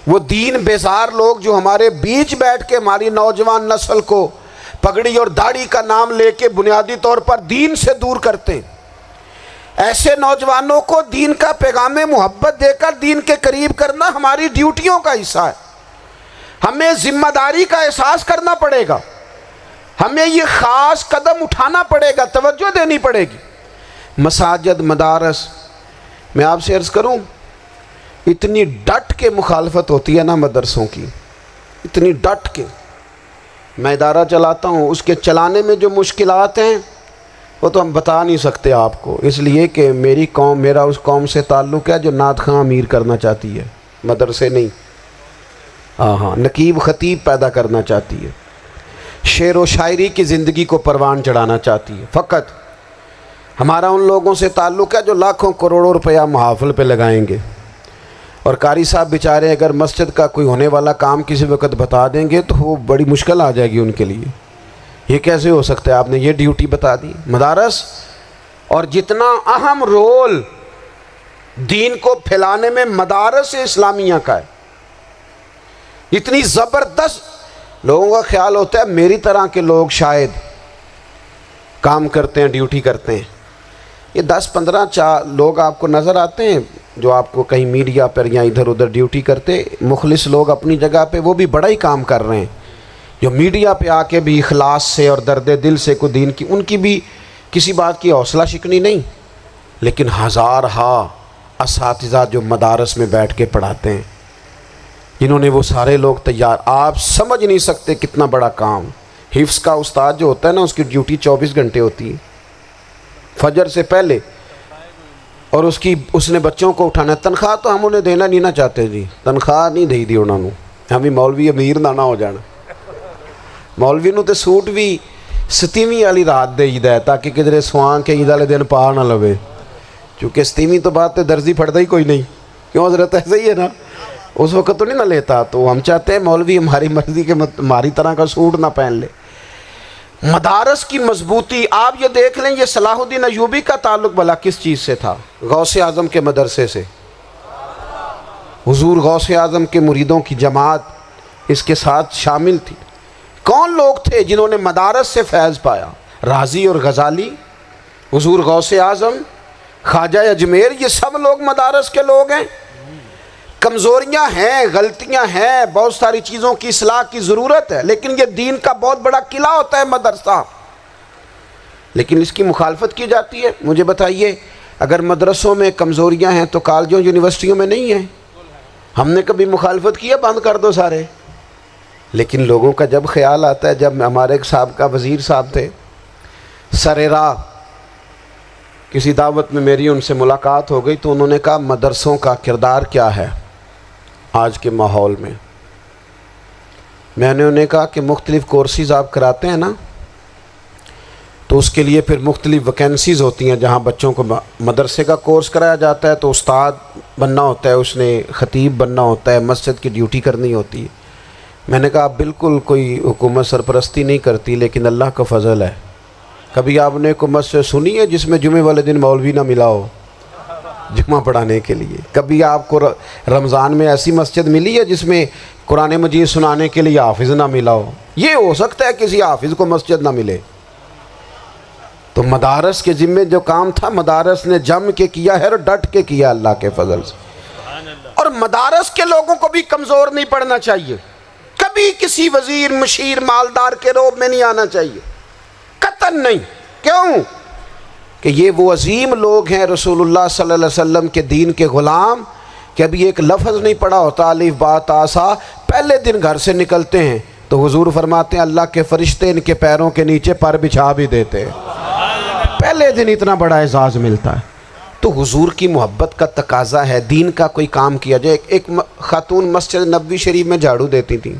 وہ دین بیزار لوگ جو ہمارے بیچ بیٹھ کے ہماری نوجوان نسل کو پگڑی اور داڑھی کا نام لے کے بنیادی طور پر دین سے دور کرتے ہیں، ایسے نوجوانوں کو دین کا پیغام محبت دے کر دین کے قریب کرنا ہماری ڈیوٹیوں کا حصہ ہے۔ ہمیں ذمہ داری کا احساس کرنا پڑے گا، ہمیں یہ خاص قدم اٹھانا پڑے گا، توجہ دینی پڑے گی۔ مساجد، مدارس، میں آپ سے عرض کروں، اتنی ڈٹ کے مخالفت ہوتی ہے نا مدرسوں کی، اتنی ڈٹ کے۔ میں ادارہ چلاتا ہوں، اس کے چلانے میں جو مشکلات ہیں وہ تو ہم بتا نہیں سکتے آپ کو، اس لیے کہ میری قوم، میرا اس قوم سے تعلق ہے جو نعت خواں امیر کرنا چاہتی ہے، مدرسے نہیں۔ ہاں، نقیب خطیب پیدا کرنا چاہتی ہے، شعر و شاعری کی زندگی کو پروان چڑھانا چاہتی ہے۔ فقط ہمارا ان لوگوں سے تعلق ہے جو لاکھوں کروڑوں روپیہ محافل پہ لگائیں گے، اور قاری صاحب بیچارے اگر مسجد کا کوئی ہونے والا کام کسی وقت بتا دیں گے تو وہ بڑی مشکل آ جائے گی ان کے لیے۔ یہ کیسے ہو سکتا ہے، آپ نے یہ ڈیوٹی بتا دی؟ مدارس اور جتنا اہم رول دین کو پھیلانے میں مدارس اسلامیہ کا ہے، اتنی زبردست، لوگوں کا خیال ہوتا ہے میری طرح کے لوگ شاید کام کرتے ہیں، ڈیوٹی کرتے ہیں۔ یہ 10-15 لوگ آپ کو نظر آتے ہیں جو آپ کو کہیں میڈیا پر یا ادھر ادھر ڈیوٹی کرتے، مخلص لوگ اپنی جگہ پہ، وہ بھی بڑا ہی کام کر رہے ہیں، جو میڈیا پہ آ کے بھی اخلاص سے اور درد دل سے کو دین کی، ان کی بھی کسی بات کی حوصلہ شکنی نہیں، لیکن ہزارہا اساتذہ جو مدارس میں بیٹھ کے پڑھاتے ہیں، جنہوں نے وہ سارے لوگ تیار، آپ سمجھ نہیں سکتے کتنا بڑا کام۔ حفظ کا استاد جو ہوتا ہے نا، اس کی ڈیوٹی 24 گھنٹے ہوتی ہے، فجر سے پہلے، اور اس نے بچوں کو اٹھانا ہے۔ تنخواہ تو ہم انہیں دینا نہیں نہ چاہتے جی، تنخواہ نہیں دئی دی انہوں نے، ہمیں مولوی امیر نہ ہو جانا۔ مولوی نو تے سوٹ بھی 27ویں والی رات دے ہے تاکہ کدھر سوان کے عید والے دن پا نہ لوے، چونکہ 27ویں تو بعد تے درزی پھڑتا ہی کوئی نہیں، کیوں حضرت؟ ایسا ہی ہے نا، اس وقت تو نہیں نہ لیتا، تو ہم چاہتے ہیں مولوی ہماری مرضی کے ہماری طرح کا سوٹ نہ پہن لے۔ مدارس کی مضبوطی آپ یہ دیکھ لیں، یہ صلاح الدین ایوبی کا تعلق بھلا کس چیز سے تھا؟ غوث اعظم کے مدرسے سے۔ حضور غوث اعظم کے مریدوں کی جماعت اس کے ساتھ شامل تھی۔ کون لوگ تھے جنہوں نے مدارس سے فیض پایا؟ رازی اور غزالی، حضور غوث اعظم، خواجہ اجمیر، یہ سب لوگ مدارس کے لوگ ہیں۔ کمزوریاں ہیں، غلطیاں ہیں، بہت ساری چیزوں کی اصلاح کی ضرورت ہے، لیکن یہ دین کا بہت بڑا قلعہ ہوتا ہے مدرسہ، لیکن اس کی مخالفت کی جاتی ہے۔ مجھے بتائیے، اگر مدرسوں میں کمزوریاں ہیں تو کالجوں یونیورسٹیوں میں نہیں ہیں؟ ہم نے کبھی مخالفت کی ہے بند کر دو سارے؟ لیکن لوگوں کا جب خیال آتا ہے، جب ہمارے ایک سابقہ وزیر صاحب تھے، سریرا کسی دعوت میں میری ان سے ملاقات ہو گئی، تو انہوں نے کہا مدرسوں کا کردار کیا ہے آج کے ماحول میں؟ میں نے انہیں کہا کہ مختلف کورسز آپ کراتے ہیں نا، تو اس کے لیے پھر مختلف ویکنسیز ہوتی ہیں، جہاں بچوں کو مدرسے کا کورس کرایا جاتا ہے تو استاد بننا ہوتا ہے، اس نے خطیب بننا ہوتا ہے، مسجد کی ڈیوٹی کرنی ہوتی ہے۔ میں نے کہا آپ بالکل کوئی حکومت سرپرستی نہیں کرتی، لیکن اللہ کا فضل ہے، کبھی آپ نے کوئی مسجد سنی ہے جس میں جمعے والے دن مولوی نہ ملا ہو جمعہ پڑھانے کے لیے؟ کبھی آپ کو رمضان میں ایسی مسجد ملی ہے جس میں قرآن مجید سنانے کے لیے حافظ نہ ملا ہو؟ یہ ہو سکتا ہے کسی حافظ کو مسجد نہ ملے۔ تو مدارس کے ذمے جو کام تھا، مدارس نے جم کے کیا ہے اور ڈٹ کے کیا اللہ کے فضل سے۔ اور مدارس کے لوگوں کو بھی کمزور نہیں پڑنا چاہیے، کبھی کسی وزیر، مشیر، مالدار کے روب میں نہیں آنا چاہیے، قطعاً نہیں۔ کیوں؟ کہ یہ وہ عظیم لوگ ہیں، رسول اللہ صلی اللہ علیہ وسلم کے دین کے غلام، کہ ابھی ایک لفظ نہیں پڑھا ہوتا الف با تا سا، پہلے دن گھر سے نکلتے ہیں تو حضور فرماتے ہیں اللہ کے فرشتے ان کے پیروں کے نیچے پر بچھا بھی دیتے ہیں، پہلے دن اتنا بڑا اعزاز ملتا ہے۔ تو حضور کی محبت کا تقاضا ہے، دین کا کوئی کام کیا جائے۔ ایک خاتون مسجد نبوی شریف میں جھاڑو دیتی تھی،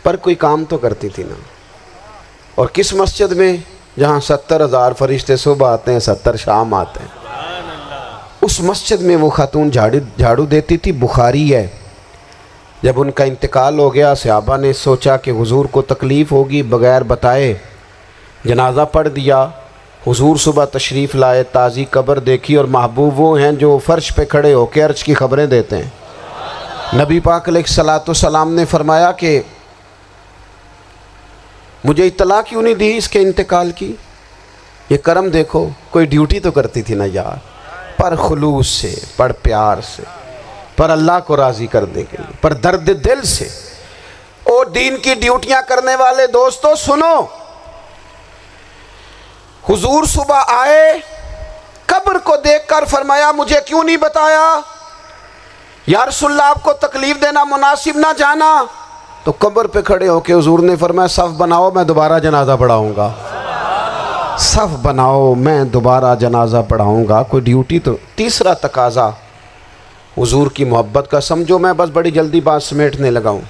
پر کوئی کام تو کرتی تھی نا، اور کس مسجد میں؟ جہاں 70,000 فرشتے صبح آتے ہیں 70 شام آتے ہیں. اس مسجد میں وہ خاتون جھاڑو دیتی تھی. بخاری ہے. جب ان کا انتقال ہو گیا صحابہ نے سوچا کہ حضور کو تکلیف ہوگی، بغیر بتائے جنازہ پڑھ دیا. حضور صبح تشریف لائے، تازی قبر دیکھی، اور محبوب وہ ہیں جو فرش پہ کھڑے ہو کے عرش کی خبریں دیتے ہیں. نبی پاک علیہ الصلوۃ والسلام نے فرمایا کہ مجھے اطلاع کیوں نہیں دی اس کے انتقال کی؟ یہ کرم دیکھو، کوئی ڈیوٹی تو کرتی تھی نا یار، پر خلوص سے، پر پیار سے، پر اللہ کو راضی کرنے کے لیے، پر درد دل سے. اور دین کی ڈیوٹیاں کرنے والے دوستو سنو، حضور صبح آئے، قبر کو دیکھ کر فرمایا مجھے کیوں نہیں بتایا؟ یا رسول اللہ آپ کو تکلیف دینا مناسب نہ جانا؟ تو قبر پہ کھڑے ہو کے حضور نے فرمایا صف بناؤ، میں دوبارہ جنازہ پڑھاؤں گا. صف بناؤ، میں دوبارہ جنازہ پڑھاؤں گا. کوئی ڈیوٹی تو. تیسرا تقاضا حضور کی محبت کا. سمجھو میں بس بڑی جلدی بات سمیٹنے لگا ہوں.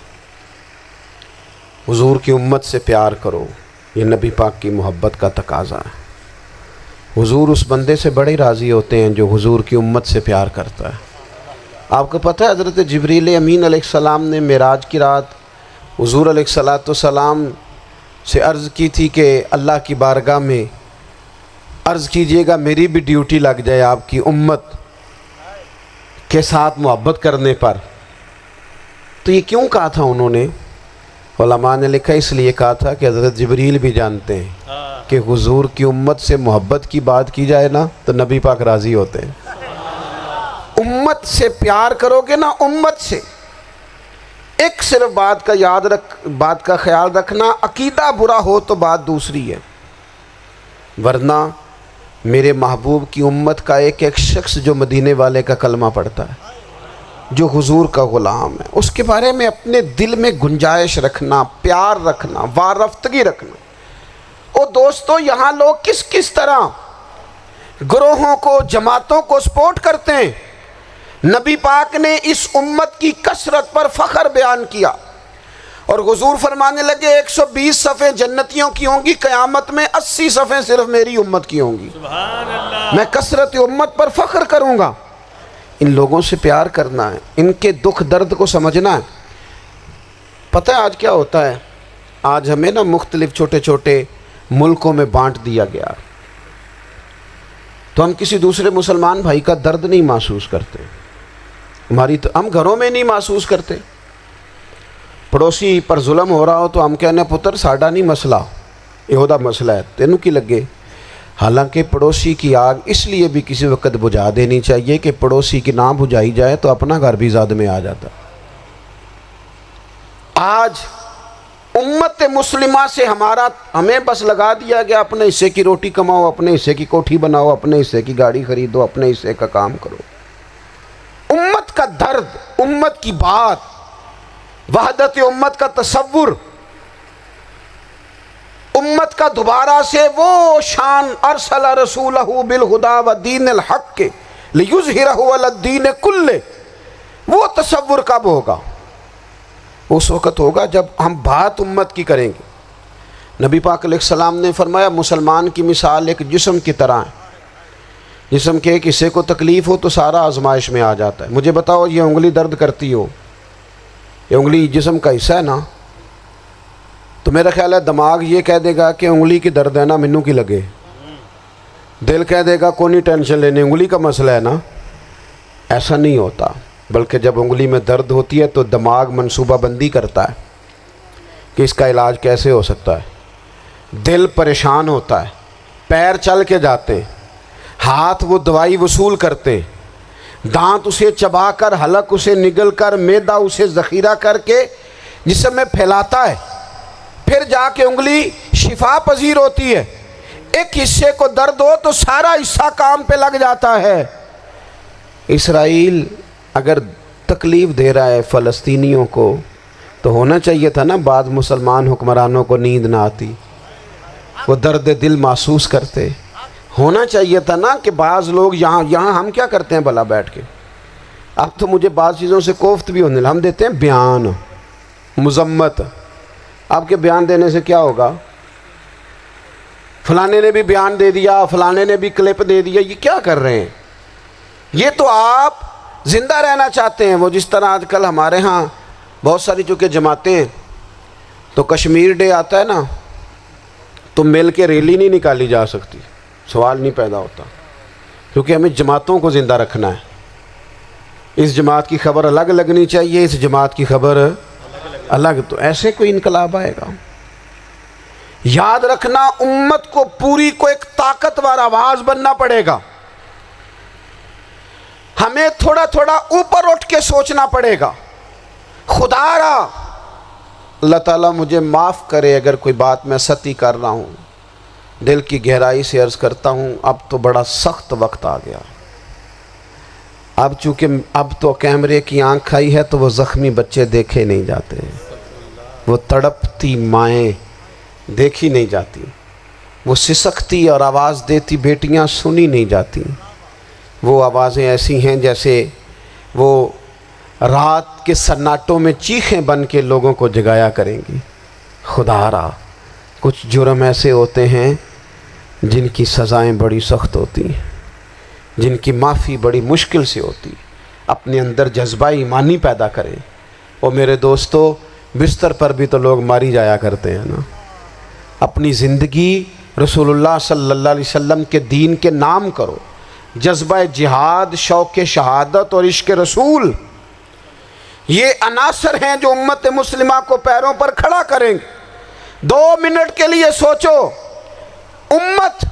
حضور کی امت سے پیار کرو، یہ نبی پاک کی محبت کا تقاضا ہے. حضور اس بندے سے بڑے راضی ہوتے ہیں جو حضور کی امت سے پیار کرتا ہے. آپ کو پتہ ہے حضرت جبریل امین علیہ السلام نے معراج کی رات حضور علیہ الصلوۃ والسلام سے عرض کی تھی کہ اللہ کی بارگاہ میں عرض کیجئے گا میری بھی ڈیوٹی لگ جائے آپ کی امت کے ساتھ محبت کرنے پر. تو یہ کیوں کہا تھا انہوں نے؟ علماء نے لکھا اس لیے کہا تھا کہ حضرت جبریل بھی جانتے ہیں کہ حضور کی امت سے محبت کی بات کی جائے نا تو نبی پاک راضی ہوتے ہیں. امت سے پیار کرو گے نا، امت سے. ایک صرف بات کا خیال رکھنا، عقیدہ برا ہو تو بات دوسری ہے، ورنہ میرے محبوب کی امت کا ایک ایک شخص جو مدینے والے کا کلمہ پڑھتا ہے، جو حضور کا غلام ہے، اس کے بارے میں اپنے دل میں گنجائش رکھنا، پیار رکھنا، وارفتگی رکھنا. اور دوستو یہاں لوگ کس طرح گروہوں کو، جماعتوں کو سپورٹ کرتے ہیں. نبی پاک نے اس امت کی کثرت پر فخر بیان کیا اور حضور فرمانے لگے 120 صفیں جنتیوں کی ہوں گی، قیامت میں 80 صفیں صرف میری امت کی ہوں گی. سبحان اللہ. میں کثرت امت پر فخر کروں گا. ان لوگوں سے پیار کرنا ہے، ان کے دکھ درد کو سمجھنا ہے. پتہ ہے آج کیا ہوتا ہے؟ آج ہمیں نا مختلف چھوٹے چھوٹے ملکوں میں بانٹ دیا گیا، تو ہم کسی دوسرے مسلمان بھائی کا درد نہیں محسوس کرتے. ہم گھروں میں نہیں محسوس کرتے. پڑوسی پر ظلم ہو رہا ہو تو ہم کہنے پتر ساڈا نہیں مسئلہ، یہ مسئلہ ہے، تینوں کی لگے. حالانکہ پڑوسی کی آگ اس لیے بھی کسی وقت بجھا دینی چاہیے کہ پڑوسی کی نہ بجھائی جائے تو اپنا گھر بھی زاد میں آ جاتا. آج امت مسلمہ سے ہمیں بس لگا دیا گیا اپنے حصے کی روٹی کماؤ، اپنے حصے کی کوٹھی بناؤ، اپنے حصے کی گاڑی خریدو، اپنے حصے کا کام کرو. امت کا درد، امت کی بات، وحدت امت کا تصور، امت کا دوبارہ سے وہ شان ارسل رسولہ بالہدی ودین الحق لیظہرہ علی الدین کلہ، وہ تصور کب ہوگا؟ اس وقت ہوگا جب ہم بات امت کی کریں گے. نبی پاک علیہ السلام نے فرمایا مسلمان کی مثال ایک جسم کی طرح ہے. جسم کے ایک حصے کو تکلیف ہو تو سارا آزمائش میں آ جاتا ہے. مجھے بتاؤ یہ انگلی درد کرتی ہو، یہ انگلی جسم کا حصہ ہے نا، تو میرا خیال ہے دماغ یہ کہہ دے گا کہ انگلی کی درد ہے نا منو کی لگے، دل کہہ دے گا کوئی نہیں ٹینشن لینے، انگلی کا مسئلہ ہے نا. ایسا نہیں ہوتا، بلکہ جب انگلی میں درد ہوتی ہے تو دماغ منصوبہ بندی کرتا ہے کہ اس کا علاج کیسے ہو سکتا ہے. دل پریشان ہوتا ہے، پیر چل کے جاتے ہیں، ہاتھ وہ دوائی وصول کرتے، دانت اسے چبا کر، حلق اسے نگل کر، معدہ اسے ذخیرہ کر کے جسم میں پھیلاتا ہے، پھر جا کے انگلی شفا پذیر ہوتی ہے. ایک حصے کو درد ہو تو سارا حصہ کام پہ لگ جاتا ہے. اسرائیل اگر تکلیف دے رہا ہے فلسطینیوں کو تو ہونا چاہیے تھا نا بعض مسلمان حکمرانوں کو نیند نہ آتی، وہ درد دل محسوس کرتے. ہونا چاہیے تھا نا کہ بعض لوگ یہاں ہم کیا کرتے ہیں بھلا بیٹھ کے، اب تو مجھے بعض چیزوں سے کوفت بھی ہونے لگا. ہم دیتے ہیں بیان، مذمت. آپ کے بیان دینے سے کیا ہوگا؟ فلانے نے بھی بیان دے دیا، فلانے نے بھی کلپ دے دیا، یہ کیا کر رہے ہیں؟ یہ تو آپ زندہ رہنا چاہتے ہیں۔ وہ جس طرح آج کل ہمارے ہاں بہت ساری چونکہ جماعتیں ہیں، تو کشمیر ڈے آتا ہے نا، تو مل کے ریلی نہیں نکالی جا سکتی، سوال نہیں پیدا ہوتا، کیونکہ ہمیں جماعتوں کو زندہ رکھنا ہے۔ اس جماعت کی خبر الگ لگنی چاہیے، اس جماعت کی خبر الگ، تو ایسے کوئی انقلاب آئے گا؟ یاد رکھنا، امت کو پوری کو ایک طاقتور آواز بننا پڑے گا۔ ہمیں تھوڑا تھوڑا اوپر اٹھ کے سوچنا پڑے گا۔ خدا را اللہ تعالیٰ مجھے معاف کرے اگر کوئی بات میں سطحی کر رہا ہوں، دل کی گہرائی سے عرض کرتا ہوں، اب تو بڑا سخت وقت آ گیا۔ اب چونکہ اب تو کیمرے کی آنکھ آئی ہے تو وہ زخمی بچے دیکھے نہیں جاتے، وہ تڑپتی مائیں دیکھی نہیں جاتی، وہ سسکتی اور آواز دیتی بیٹیاں سنی نہیں جاتی۔ وہ آوازیں ایسی ہیں جیسے وہ رات کے سناٹوں میں چیخیں بن کے لوگوں کو جگایا کریں گی۔ خدا را کچھ جرم ایسے ہوتے ہیں جن کی سزائیں بڑی سخت ہوتی ہیں، جن کی معافی بڑی مشکل سے ہوتی۔ اپنے اندر جذبہ ایمانی پیدا کریں۔ اور میرے دوستو، بستر پر بھی تو لوگ ماری جایا کرتے ہیں نا۔ اپنی زندگی رسول اللہ صلی اللہ علیہ وسلم کے دین کے نام کرو۔ جذبہ جہاد، شوق شہادت اور عشق رسول، یہ عناصر ہیں جو امت مسلمہ کو پیروں پر کھڑا کریں گے۔ 2 منٹ کے لیے سوچو، امت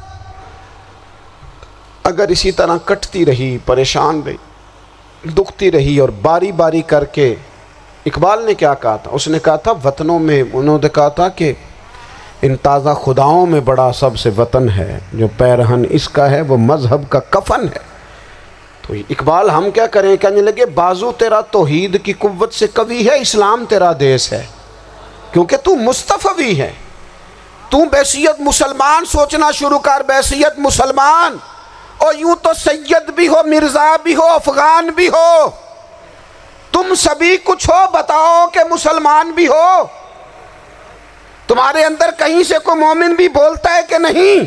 اگر اسی طرح کٹتی رہی، پریشان رہی، دکھتی رہی، اور باری باری کر کے، اقبال نے کیا کہا تھا؟ اس نے کہا تھا وطنوں میں، انہوں نے کہا تھا کہ ان تازہ خداؤں میں بڑا سب سے وطن ہے، جو پیرہن اس کا ہے وہ مذہب کا کفن ہے۔ تو اقبال ہم کیا کریں؟ کہنے لگے بازو تیرا توحید کی قوت سے قوی ہے، اسلام تیرا دیس ہے، کیونکہ تو مصطفی ہے۔ تو بحیثیت مسلمان سوچنا شروع کر، بحیثیت مسلمان، اور یوں تو سید بھی ہو، مرزا بھی ہو، افغان بھی ہو، تم سبھی کچھ ہو، بتاؤ کہ مسلمان بھی ہو۔ تمہارے اندر کہیں سے کوئی مومن بھی بولتا ہے کہ نہیں؟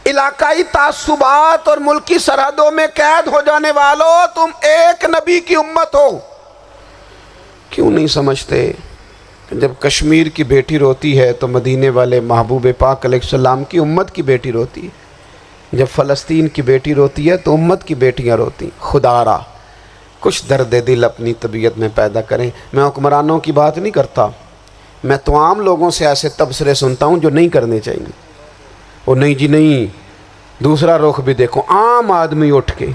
علاقائی تعصبات اور ملکی سرحدوں میں قید ہو جانے والوں، تم ایک نبی کی امت ہو۔ کیوں نہیں سمجھتے کہ جب کشمیر کی بیٹی روتی ہے تو مدینے والے محبوب پاک علیہ السلام کی امت کی بیٹی روتی ہے، جب فلسطین کی بیٹی روتی ہے تو امت کی بیٹیاں روتی۔ خدا را کچھ درد دل اپنی طبیعت میں پیدا کریں۔ میں حکمرانوں کی بات نہیں کرتا، میں تو عام لوگوں سے ایسے تبصرے سنتا ہوں جو نہیں کرنے چاہیے۔ وہ نہیں جی نہیں، دوسرا رخ بھی دیکھو، عام آدمی اٹھ کے،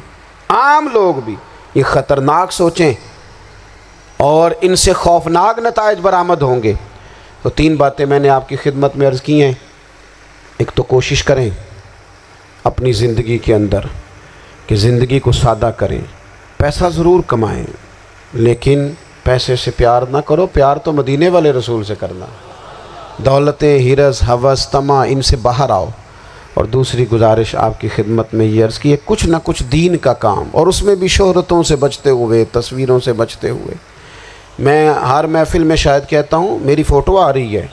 عام لوگ بھی یہ خطرناک سوچیں اور ان سے خوفناک نتائج برآمد ہوں گے۔ تو 3 باتیں میں نے آپ کی خدمت میں عرض کی ہیں۔ ایک تو کوشش کریں اپنی زندگی کے اندر کہ زندگی کو سادہ کریں، پیسہ ضرور کمائیں لیکن پیسے سے پیار نہ کرو، پیار تو مدینے والے رسول سے کرنا۔ دولتیں، ہرس، ہوس، طمع، ان سے باہر آؤ۔ اور دوسری گزارش آپ کی خدمت میں یہ عرض کی ہے، کچھ نہ کچھ دین کا کام، اور اس میں بھی شہرتوں سے بچتے ہوئے، تصویروں سے بچتے ہوئے۔ میں ہر محفل میں شاید کہتا ہوں میری فوٹو آ رہی ہے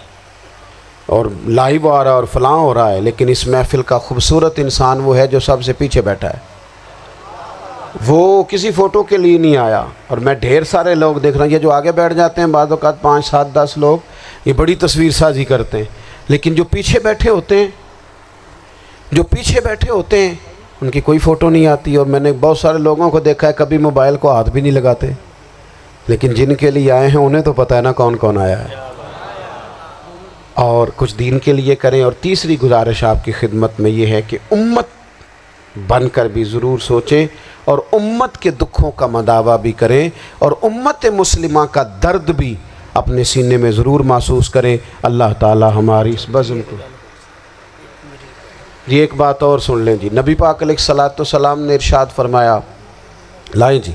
اور لائیو آ رہا ہے اور فلاں ہو رہا ہے، لیکن اس محفل کا خوبصورت انسان وہ ہے جو سب سے پیچھے بیٹھا ہے۔ وہ کسی فوٹو کے لیے نہیں آیا۔ اور میں ڈھیر سارے لوگ دیکھ رہا ہوں، یہ جو آگے بیٹھ جاتے ہیں بعض اوقات 5، 7، 10 لوگ، یہ بڑی تصویر سازی کرتے ہیں، لیکن جو پیچھے بیٹھے ہوتے ہیں، ان کی کوئی فوٹو نہیں آتی۔ اور میں نے بہت سارے لوگوں کو دیکھا ہے کبھی موبائل کو ہاتھ بھی نہیں لگاتے، لیکن جن کے لیے آئے ہیں انہیں تو پتہ ہے نا کون کون آیا ہے۔ اور کچھ دین کے لیے کریں۔ اور تیسری گزارش آپ کی خدمت میں یہ ہے کہ امت بن کر بھی ضرور سوچیں اور امت کے دکھوں کا مداوع بھی کریں، اور امت مسلمہ کا درد بھی اپنے سینے میں ضرور محسوس کریں۔ اللہ تعالی ہماری اس بزم کو۔ جی ایک بات اور سن لیں جی، نبی پاک علیہ الصلوۃ والسلام نے ارشاد فرمایا، لائیں جی،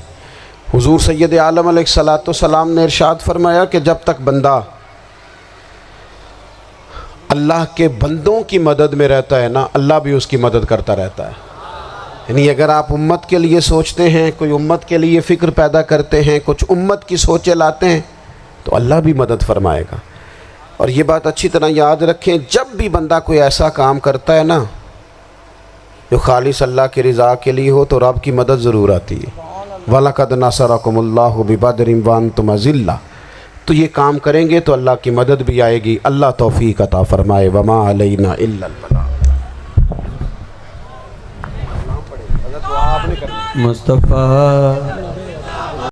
حضور سید عالم علیہ الصلوۃ والسلام نے ارشاد فرمایا کہ جب تک بندہ اللہ کے بندوں کی مدد میں رہتا ہے نا، اللہ بھی اس کی مدد کرتا رہتا ہے۔ یعنی اگر آپ امت کے لیے سوچتے ہیں، کوئی امت کے لیے فکر پیدا کرتے ہیں، کچھ امت کی سوچیں لاتے ہیں، تو اللہ بھی مدد فرمائے گا۔ اور یہ بات اچھی طرح یاد رکھیں، جب بھی بندہ کوئی ایسا کام کرتا ہے نا جو خالص اللہ کی رضا کے لیے ہو تو رب کی مدد ضرور آتی ہے۔ وَلَقَدْ نَصَرَكُمُ اللَّهُ بِبَدْرٍ وَأَنْتُمْ أَذِلَّةٌ۔ تو یہ کام کریں گے تو اللہ کی مدد بھی آئے گی۔ اللہ توفیق عطا فرمائے۔ وَمَا عَلَيْنَا إِلَّا الْبَلَاغُ۔ مصطفیٰ